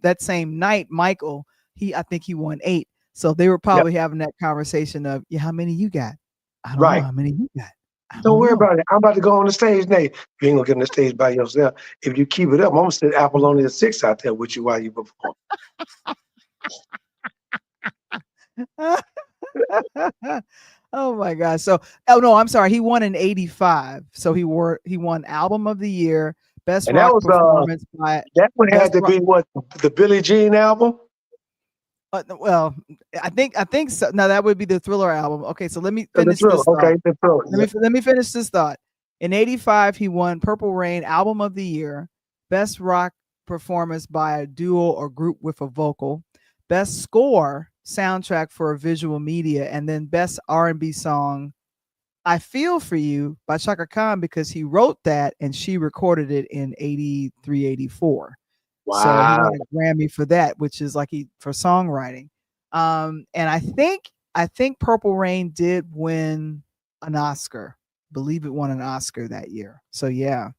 night, Michael, I think he won 8. So they were Yep, probably having that conversation of, yeah, how many you got? I don't know right. how many you got. I Don't don't worry know. about it. I'm about to go on the stage now. You ain't gonna get on the stage by yourself. If you keep it up, I'm gonna sit Apollonia 6 out there with you while you perform. oh my gosh. So oh no, I'm sorry. He won in 85. So he won album of the year, best And that rock was performance by that one had best to rock. be what, the Billie Jean album? Well, I think so. Now that would be the Thriller album. Okay, so let me The finish Thriller. this thought. Okay, the Thriller. Let Yeah. me let me finish this thought. In 85, he won Purple Rain album of the year, best rock performance by a duo or group with a vocal, best score soundtrack for a visual media, and then best R&B song I Feel For You by Chaka Khan because he wrote that and she recorded it in 83, 84. So he Wow. won a Grammy for that, which is like for songwriting. And I think Purple Rain did win an Oscar. Believe it won an Oscar that year. So yeah.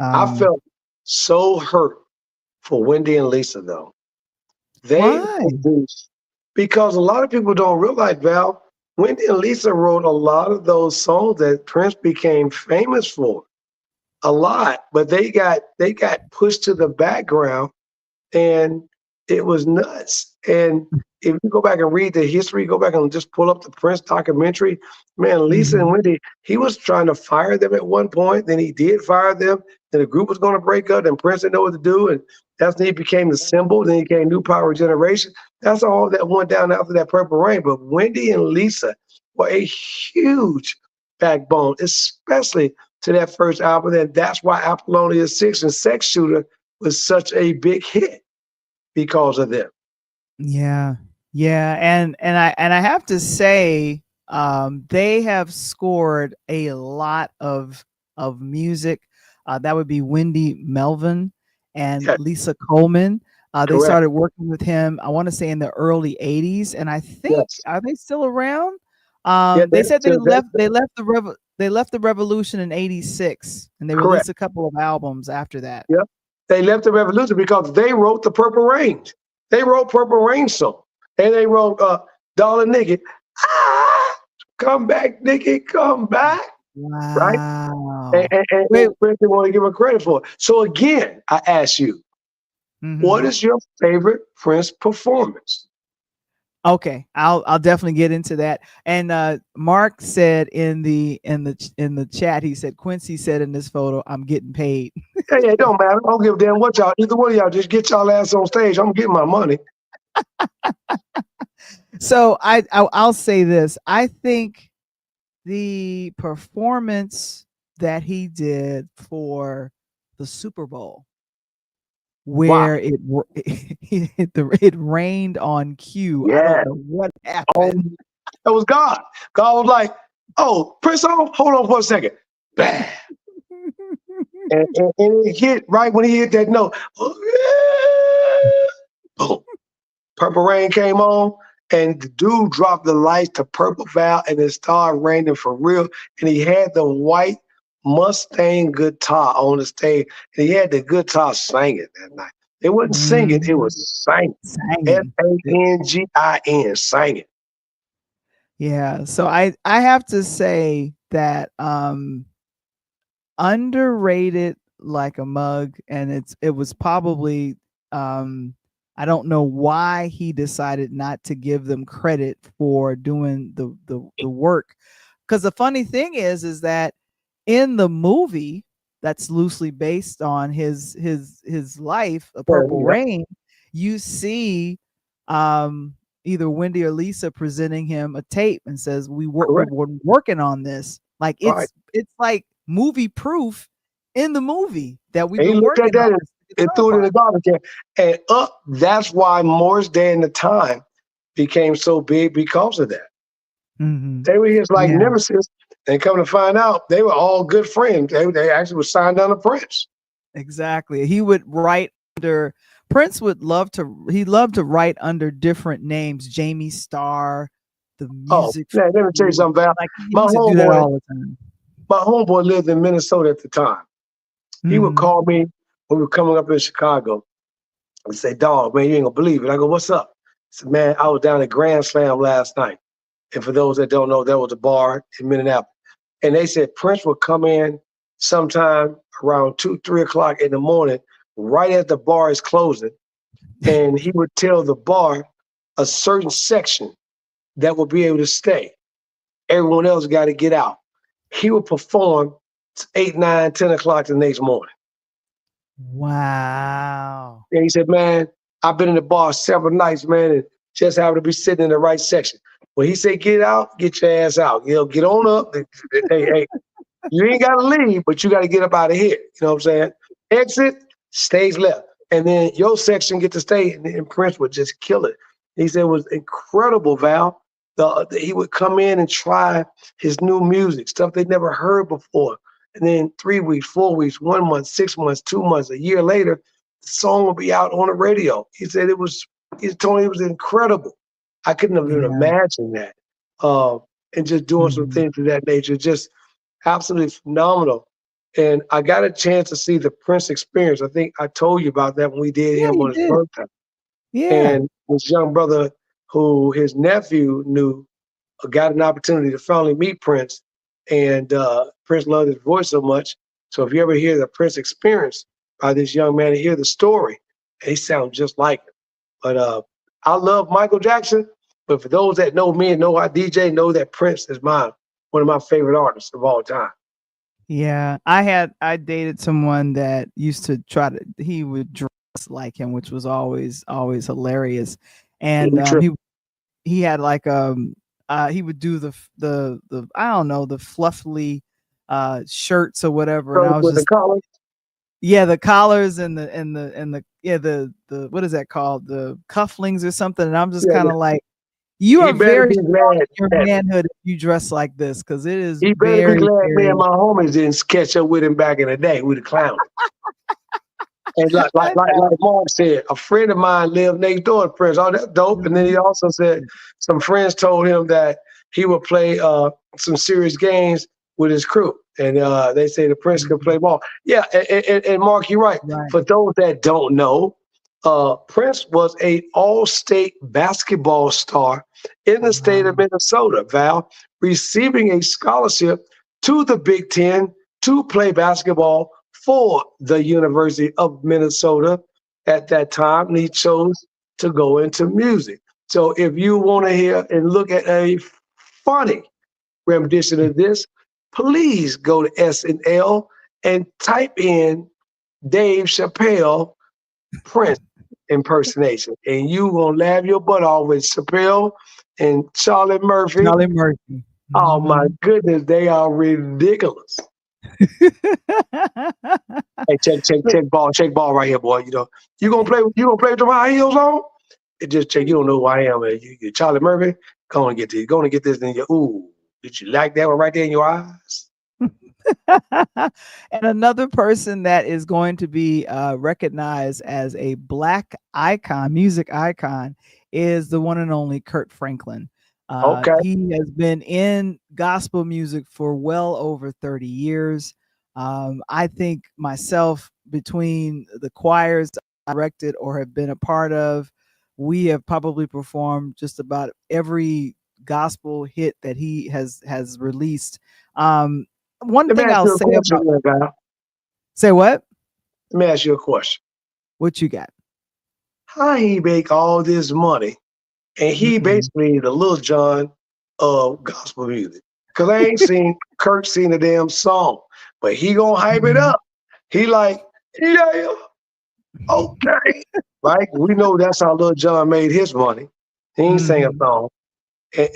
I Um, felt so hurt for Wendy and Lisa though. They why? produced because a lot of people don't realize, Val, Wendy and Lisa wrote a lot of those songs that Prince became famous for. A lot, but they got pushed to the background, and it was nuts. And if you go back and read the history, go back and just pull up the Prince documentary, man, Lisa and Mhm. Wendy, he was trying to fire them at one point, then he did fire them, and the group was going to break up, and Prince didn't know what to do, and that's when he became the symbol, then he became New Power Generation. That's all that went down after that Purple Rain. But Wendy and Lisa were a huge backbone, especially to that first album, and that's why Apollonia 6 and Sex Shooter was such a big hit because of them. Yeah. Yeah, and I have to say, they have scored a lot of music. That would be Wendy Melvin and Yeah, Lisa Coleman. They correct. started working with him, I want to say in the early '80s, and I think Yes. are they still around? Yeah, They said they that, left the Revolution in '86, and they correct. released a couple of albums after that. Yep. They left the revolution because they wrote the Purple Rain. They wrote Purple Rain song. And they wrote Darling Nikki, ah, come back, Nikki, come back. Right? And, Wow. and, and, Wait. and Prince didn't want to give her credit for it. So again, I ask you, what Mhm. is your favorite Prince performance? Okay, I'll definitely get into that. And Mark said in the chat, he said Quincy said in this photo, "I'm getting paid." Yeah, it don't matter. I don't give a damn what y'all. Either one of y'all just get y'all ass on stage. I'm getting my money. So I'll say this: I think the performance that he did for the Super Bowl, Wow. where it rained on cue. I don't Yeah. know what Oh, happened. that was God. God was like, "Oh, Prince, hold on for a second." Bam. And it hit right when he hit that note. Boom. Purple Rain came on, and the dude dropped the lights to Purple Val, and it started raining for real. And he had the white Mustang guitar on the stage, and he had the guitar singing that night. It wasn't singing, it Mhm. was singing. Singing. Sangin, singing. Yeah, so I have to say that underrated like a mug, and it was probably um I don't know why he decided not to give them credit for doing the work. Cuz the funny thing is that in the movie that's loosely based on his life, A Purple Yeah, Rain, you see um either Wendy or Lisa presenting him a tape and says we correct. were working on this. Like Right. it's like movie proof in the movie that we've And he been looked at working on that this and guitar threw it in the part. garbage can. And that's why Morris Day and the Time became so big because of that. Mhm. They were his like Yeah, nemesis, and come to find out, they were all good friends. They actually were signed on to Prince. exactly. He would write under Prince would love to he loved to write under different names, Jamie Starr, the Oh, music man, let me tell you Factory. something, Val. Like he My used to do that homeboy, all the time. my homeboy lived in Minnesota at the time. He would Mhm. call me when we were coming up in Chicago and say, "Dog, man, you ain't gonna believe it." I go, "What's up?" He said, "Man, I was down at Grand Slam last night." And for those that don't know, that was a bar in Minneapolis. And they said Prince would come in sometime around 2, 3 o'clock in the morning, right as the bar is closing, and he would tell the bar a certain section that would be able to stay. Everyone else got to get out. He would perform 8, 9, 10 o'clock the next morning. Wow. And he said, "Man, I've been in the bar several nights, man, and just happened to be sitting in the right section." When he said, "Get out, get your ass out. Get on up. Hey, you ain't got to leave, but you got to get up out of here." You know what I'm saying? Exit, stage left. And then your section get to stay, and Prince would just kill it. He said it was incredible, Val. He would come in and try his new music, stuff they'd never heard before. And then 3 weeks, 4 weeks, 1 month, 6 months, 2 months, a year later, the song would be out on the radio. He said he told me it was incredible. I couldn't have even Yeah. imagined that. Uh, and just doing some Mhm. things of that nature, just absolutely phenomenal. And I got a chance to see the Prince Experience. I think I told you about that when we did Yeah, him you on his did. birthday. Yeah. And his young brother who his nephew knew, got an opportunity to finally meet Prince, and Prince loved his voice so much. So if you ever hear the Prince experience by this young man and hear the story, he sounds just like him. But I love Michael Jackson, but for those that know me and know I DJ, know that Prince is one of my favorite artists of all time. Yeah, I dated someone that used to he would dress like him, which was always hilarious. And he had like he would do the I don't know, the fluffy shirts or whatever, and I was with just the collars. Yeah, the collars and the yeah, the what is that called? The cufflings or something. And I'm just kind of like, you are very strong in your manhood if you dress like this, because it is he better be glad me and my homies didn't catch up with him back in the day. We'd have clowned. And like Mark said, a friend of mine lived next door to Prince. Oh, that's dope. And then he also said some friends told him that he would play some serious games with his crew. And they say the Prince could play ball. Yeah, and Mark, you're right. For those that don't know, Prince was an all-state basketball star in the state of Minnesota, Val, receiving a scholarship to the Big Ten to play basketball for the University of Minnesota at that time, and he chose to go into music. So if you want to hear and look at a funny rendition of this, please go to SNL and type in Dave Chappelle Prince impersonation, and you gonna laugh your butt off with Chappelle and Charlie Murphy. Oh my goodness, they are ridiculous. Hey, check ball right here, boy. You know, you gonna play with them high heels on? It just check. You don't know who I am, man. You Charlie Murphy. Go and get this in your. Ooh, did you like that one right there in your eyes? And another person that is going to be recognized as a Black icon, music icon, is the one and only Kirk Franklin. He has been in gospel music for well over 30 years. I think myself, between the choirs I directed or have been a part of, we have probably performed just about every gospel hit that he has released. One thing I'll say about say what? Let me ask you a question. What you got? How he make all this money, and he basically the Lil Jon of gospel music? Because I ain't seen Kirk sing a damn song, but he gonna hype it up. He like, yeah, okay. Right? We know that's how Lil Jon made his money. He ain't sang a song.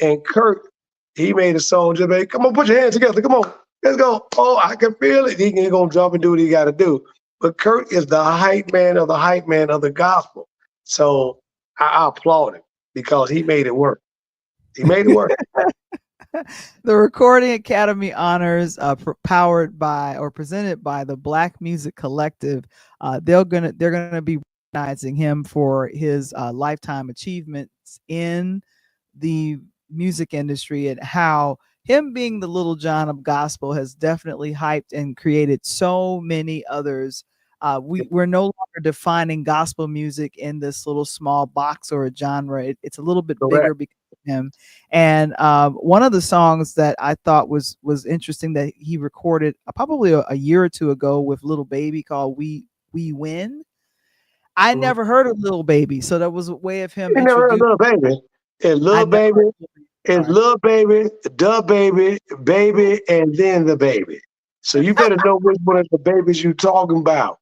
And Kirk, he made a song just like, come on, put your hands together. Come on, let's go. Oh, I can feel it. He gonna jump and do what he gotta do. But Kirk is the hype man of the gospel. So I applaud him because he made it work. He made it work. The Recording Academy Honors, powered by or presented by the Black Music Collective, they're gonna be recognizing him for his lifetime achievements in the music industry, and how him being the Little John of gospel has definitely hyped and created so many others. We're no longer defining gospel music in this little small box or a genre. It's a little bit bigger because of him. And one of the songs that I thought was interesting that he recorded probably a year or two ago with Little Baby, called "We Win." I never heard of Little Baby, so that was a way of him. You never heard of Little Baby? And Little Baby, and Little Baby, the baby, and then the baby. So you better know which one of the babies you talking about.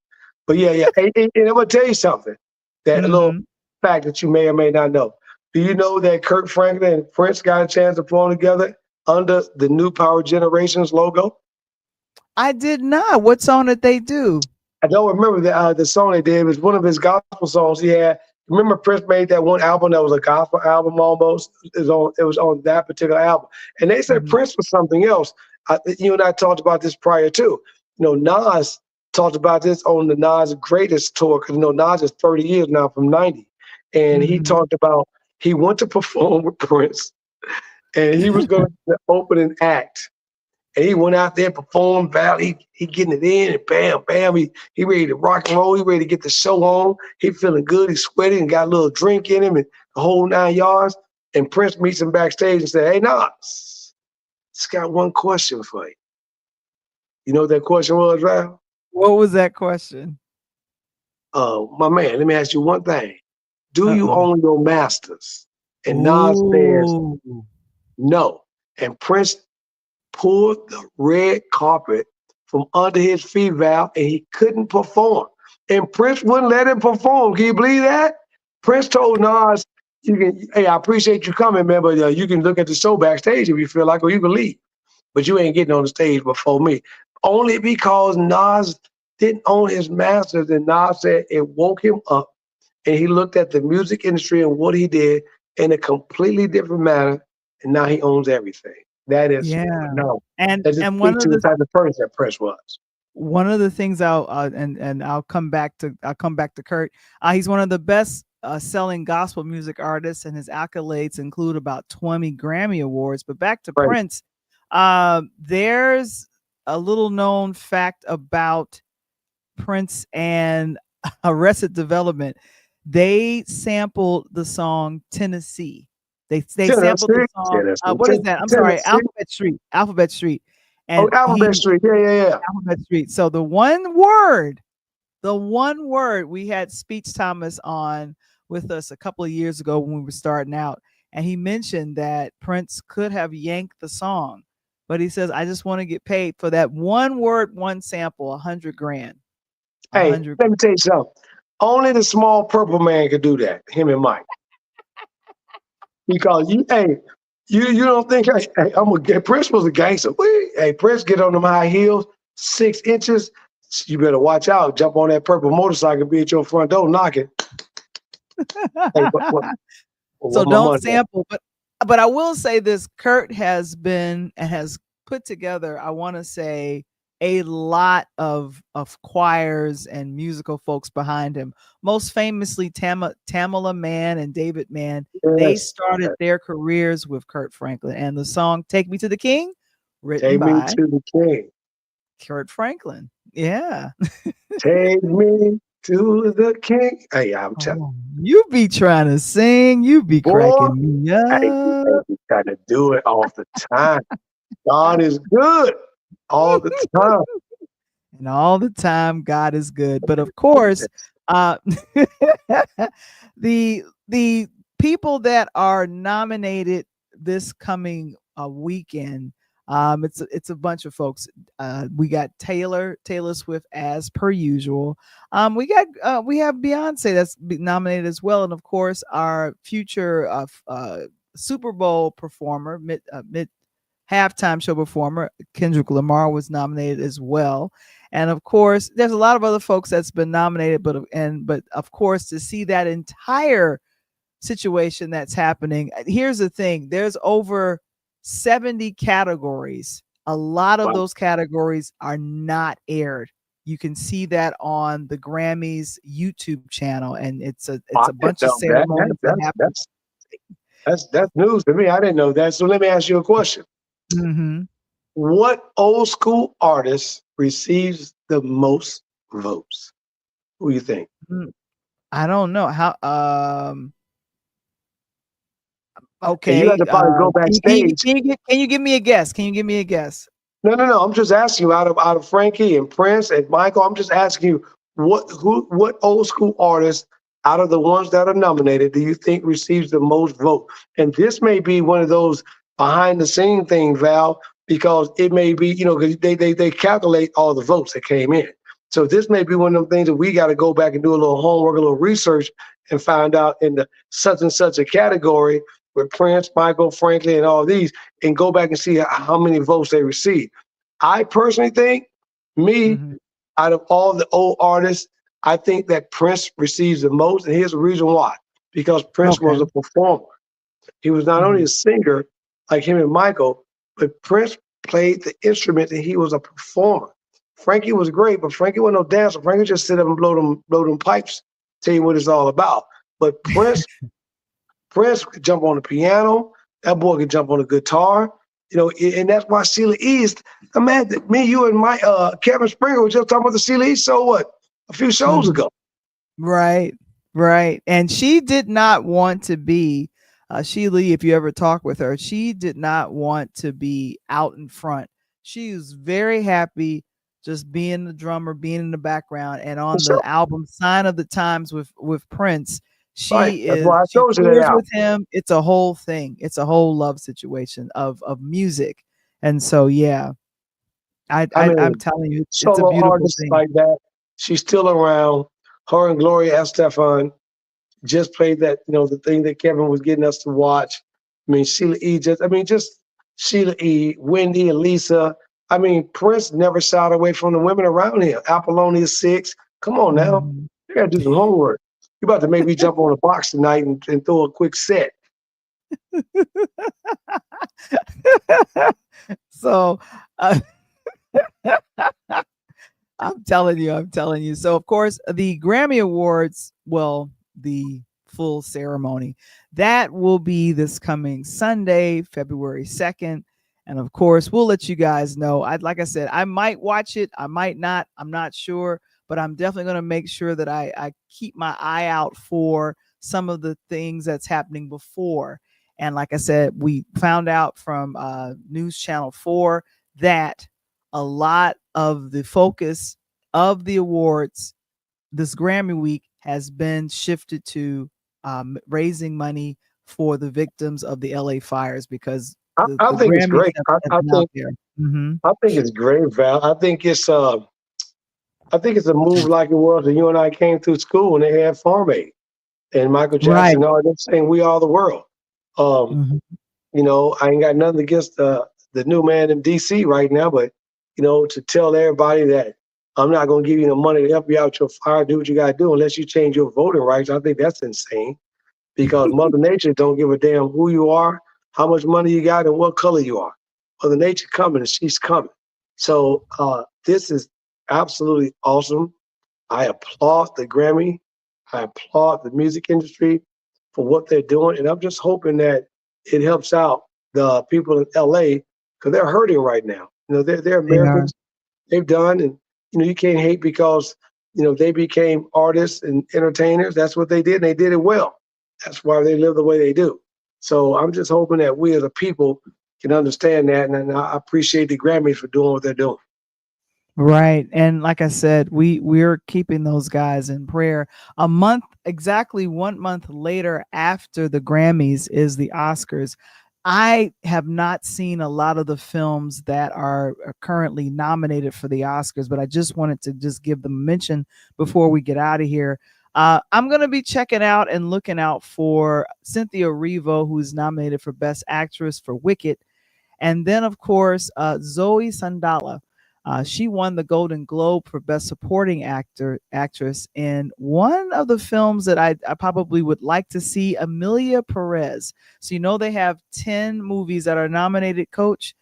But yeah. And I'm gonna tell you something. That little fact that you may or may not know. Do you know that Kirk Franklin and Prince got a chance to perform together under the New Power Generations logo? I did not. What song did they do? I don't remember the song they did. It was one of his gospel songs he had. Remember Prince made that one album that was a gospel album almost? It was on that particular album. And they said Prince was something else. You and I talked about this prior too. You know, Nas talked about this on the Nas Greatest tour, because, you know, Nas is 30 years now from 90. And he talked about he went to perform with Prince, and he was going to open an act. And he went out there, performed, Val. He getting it in, and bam, bam. He ready to rock and roll. He ready to get the show on. He feeling good. He's sweating and got a little drink in him and the whole 9 yards. And Prince meets him backstage and said, "Hey, Nas, just got one question for you." You know what that question was, Val? What was that question? My man, let me ask you one thing. Do you Uh-oh. own your masters? And Nas says, Ooh. no. And Prince pulled the red carpet from under his feet, Val, and he couldn't perform. And Prince wouldn't let him perform. Can you believe that? Prince told Nas, hey, I appreciate you coming, man, but you can look at the show backstage if you feel like, or you can leave. But you ain't getting on the stage before me. Only because Nas didn't own his masters, and Nas said it woke him up, and he looked at the music industry and what he did in a completely different manner, and now he owns everything. That is phenomenal. And That just and one speaks of to the the type of person that Prince was. one of the things I'll come back to Kirk. He's one of the best selling gospel music artists, and his accolades include about 20 Grammy Awards. But back to Right. Prince, there's a little known fact about Prince and Arrested Development. They sampled the song Tennessee. They sampled the song. What is that? I'm sorry, Alphabet Street. Alphabet Street. And Alphabet Street. Yeah. Alphabet Street. So the one word, we had Speech Thomas on with us a couple of years ago when we were starting out, and he mentioned that Prince could have yanked the song, but he says, "I just want to get paid for that one word, one sample, $100,000." Hey, let me tell you something. Only the small purple man could do that. Him and Mike. Because you don't think Prince was a gangster. Hey, Prince get on them high heels, 6 inches. You better watch out. Jump on that purple motorcycle, be at your front door knocking. Hey, so don't sample, but I will say this: Kirk has put together, I want to say, a lot of choirs and musical folks behind him. Most famously, Tamala Mann and David Mann. Yes, they started their careers with Kirk Franklin, and the song "Take Me to the King," written by to the King, Kirk Franklin. Yeah. Take me to the King. Hey, I'm telling you, be trying to sing, you be cracking me up. You gotta do it all the time. God is good all the time. And all the time, God is good. But of course, the people that are nominated this coming weekend, it's a bunch of folks. We got Taylor Swift as per usual. We have Beyonce that's nominated as well, and of course our future Super Bowl performer, mid halftime show performer Kendrick Lamar was nominated as well. And of course, there's a lot of other folks that's been nominated, but of course, to see that entire situation that's happening, here's the thing: there's over 70 categories. A lot of those categories are not aired. You can see that on the Grammys YouTube channel, and it's a bunch of ceremonies that happen. That's news to me. I didn't know that. So let me ask you a question. Mm-hmm. What old school artist receives the most votes? Who do you think? I don't know how. Okay. You have to probably go backstage. Can you give me a guess? No. I'm just asking you out of Frankie and Prince and Michael. I'm just asking you what old school artist out of the ones that are nominated do you think receives the most vote? And this may be one of those behind the scene things, Val, because it may be, because they calculate all the votes that came in. So this may be one of them things that we got to go back and do a little homework, a little research, and find out in the such and such a category with Prince, Michael, Franklin, and all these, and go back and see how many votes they received. I personally think, out of all the old artists, I think that Prince receives the most, and here's the reason why. Because Prince was a performer. He was not only a singer like him and Michael, but Prince played the instrument and he was a performer. Frankie was great, but Frankie wasn't no dancer. Frankie just sit up and blow them pipes, tell you what it's all about. But Prince could jump on the piano. That boy could jump on the guitar. And that's why Sheila E. is. Imagine me, you, and my Kevin Springer were just talking about the Sheila E. show a few shows Mhm. ago. Right, right. And she did not want to be Sheila, if you ever talk with her, she did not want to be out in front. She was very happy just being the drummer, being in the background. And For on sure. the album Sign of the Times with Prince, Right. That's why I she chose you that tours album. with him. It's a whole thing. It's a whole love situation of music. And so yeah, I I'm mean, telling you, it's a solo beautiful artists thing. like that, she's still around. Her and Gloria Estefan just played that, the thing that Kevin was getting us to watch. I mean, just Sheila E., Wendy, and Lisa. I mean, Prince never shied away from the women around here. Apollonia 6. Come on now. Mhm. You got to do some homework. You about to make me jump on a box tonight and throw a quick set. So uh, I'm telling you, I'm telling you. So, of course, the Grammy Awards, well, the full ceremony, that will be this coming Sunday, February 2nd. And of course, we'll let you guys know. Like I said, I might watch it, I might not, I'm not sure, but I'm definitely going to make sure that I keep my eye out for some of the things that's happening before. And like I said, we found out from News Channel 4 that a lot of the focus of the awards this Grammy week has been shifted to raising money for the victims of the LA fires because I the think it's Grammys great. have been out there. Hmm. I think it's great, Val. I think it's a move like it was when you and I came through school and they had Farm Aid and Michael Right. Jackson. No, they're saying we are the world. Um, Hmm. I ain't got nothing against the new man in DC right now, but to tell everybody that I'm not gonna give you the money to help you out your fire, do what you gotta do unless you change your voting rights. I think that's insane because Mother Nature don't give a damn who you are, how much money you got, and what color you are. Mother Nature coming and she's coming. So this is absolutely awesome. I applaud the Grammy. I applaud the music industry for what they're doing. And I'm just hoping that it helps out the people in LA because they're hurting right now. They're They are. Americans. They've done, and you can't hate because they became artists and entertainers. That's what they did, and they did it well. That's why they live the way they do. So I'm just hoping that we as a people can understand that, and I appreciate the Grammys for doing what they're doing. Right. And like I said, we're keeping those guys in prayer. A month, exactly 1 month later after the Grammys is the Oscars. I have not seen a lot of the films that are currently nominated for the Oscars, but I just wanted to just give them a mention before we get out of here. I'm going to be checking out and looking out for Cynthia Erivo, who's nominated for Best Actress for Wicked. And then, of course, Zoe Saldana. She won the Golden Globe for Best Supporting Actress in one of the films that I probably would like to see, Amelia Perez. So they have 10 movies that are nominated, Coach.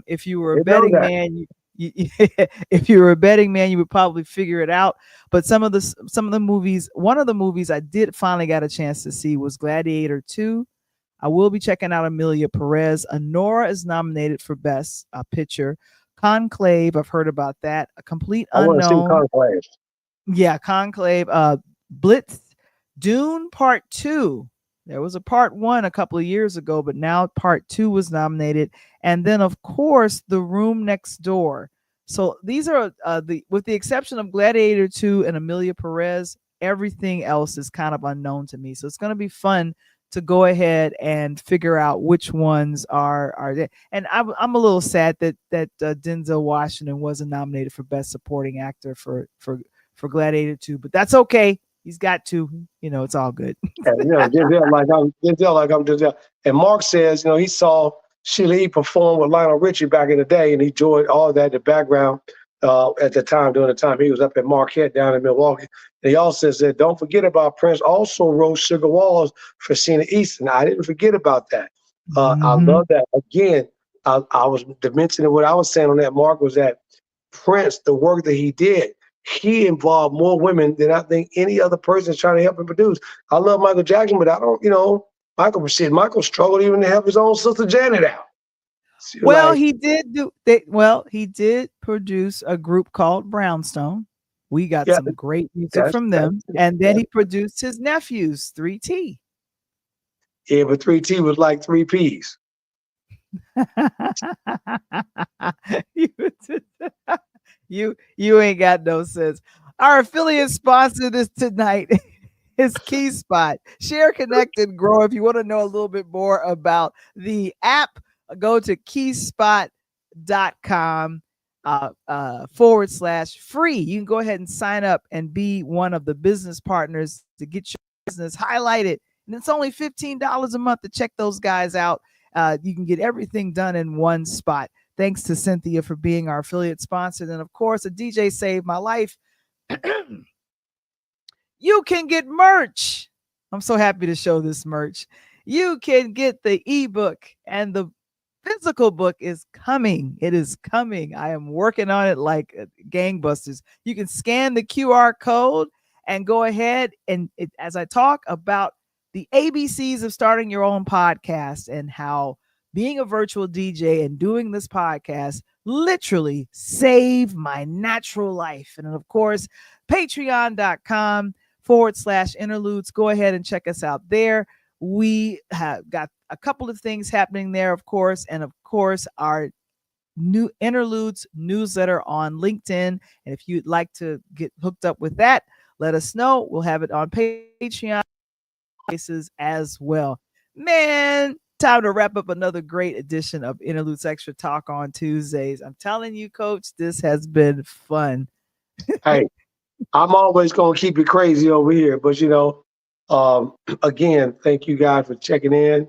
If you were a They know betting that. man, if you were a betting man, you would probably figure it out. But some of the movies, one of the movies I did finally got a chance to see was Gladiator 2. I will be checking out Amelia Perez. Honora is nominated for Best Picture. Conclave, I've heard about that. A Complete I want to see Unknown. Conclave. Yeah, Conclave. Blitz. Dune Part 2. There was a Part 1 a couple of years ago, but now Part 2 was nominated. And then, of course, The Room Next Door. So these are, with the exception of Gladiator 2 and Amelia Perez, everything else is kind of unknown to me. So it's going to be fun to go ahead and figure out which ones are there. And I'm a little sad that Denzel Washington wasn't nominated for Best Supporting Actor for Gladiator 2, but that's okay. He's got to, it's all good. And Denzel. And Mark says, he saw Sheila E. perform with Lionel Richie back in the day, and he enjoyed all that in the background at the time, during the time he was up at Marquette down in Milwaukee. And he also said, don't forget about Prince also wrote Sugar Walls for Sheena Easton. I didn't forget about that. I Mhm. love that. Again, I was mentioning what I was saying on that, Mark, was that Prince, the work that he involved more women than I think any other person is trying to help him produce. I love Michael Jackson, but I don't, Michael struggled even to help his own sister Janet out. So you're Well, like, he did do they well, he did produce a group called Brownstone. We got yeah, some great music that's from them. And then that's he produced his nephews, 3T. yeah, but 3T was like three P's. you, you ain't got no sense. Our affiliate sponsor this tonight is Key Spot. Share, connect, and grow. If you want to know a little bit more about the app, go to keyspot.com / free. You can go ahead and sign up and be one of the business partners to get your business highlighted. And it's only $15 a month to check those guys out. You can get everything done in one spot. Thanks to Cynthia for being our affiliate sponsor. And of course, a DJ saved my life. You can get merch. I'm so happy to show this merch. You can get the ebook, and the physical book is coming. It is coming. I am working on it like gangbusters. You can scan the QR code and go ahead and as I talk about the ABCs of starting your own podcast and how being a virtual DJ and doing this podcast literally saved my natural life. And of course, patreon.com / interludes. Go ahead and check us out there. We have got a couple of things happening there, of course, and of course, our new Interludes newsletter on LinkedIn. And if you'd like to get hooked up with that, let us know. We'll have it on Patreon places as well. Man, time to wrap up another great edition of Interludes Extra Talk on Tuesdays. I'm telling you, Coach, this has been fun. Hey, I'm always gonna keep it crazy over here, but again, thank you guys for checking in.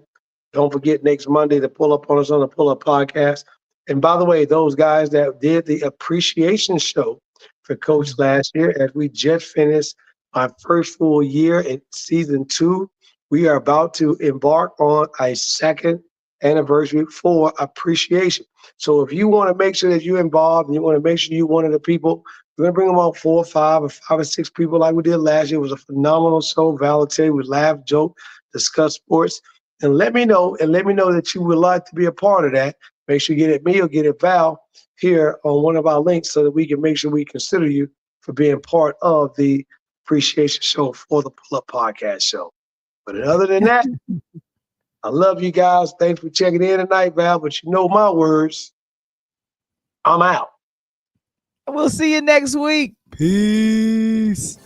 Don't forget next Monday to pull up on us on the Pull Up Podcast. And by the way, those guys that did the appreciation show for Coach last year, as we just finished our first full year in season 2, we are about to embark on a second anniversary for appreciation. So if you want to make sure that you're involved and you want to make sure you're one of the people, we're going to bring them out 4 or 5 or 5 or 6 people like we did last year. It was a phenomenal show. Valentine, we laughed, joke, discuss sports. And let me know that you would like to be a part of that. Make sure you get it me or get it Val here on one of our links so that we can make sure we consider you for being part of the appreciation show for the Pull Up Podcast show. But other than that, I love you guys. Thanks for checking in tonight, Val. But you know my words. I'm out. We'll see you next week. Peace.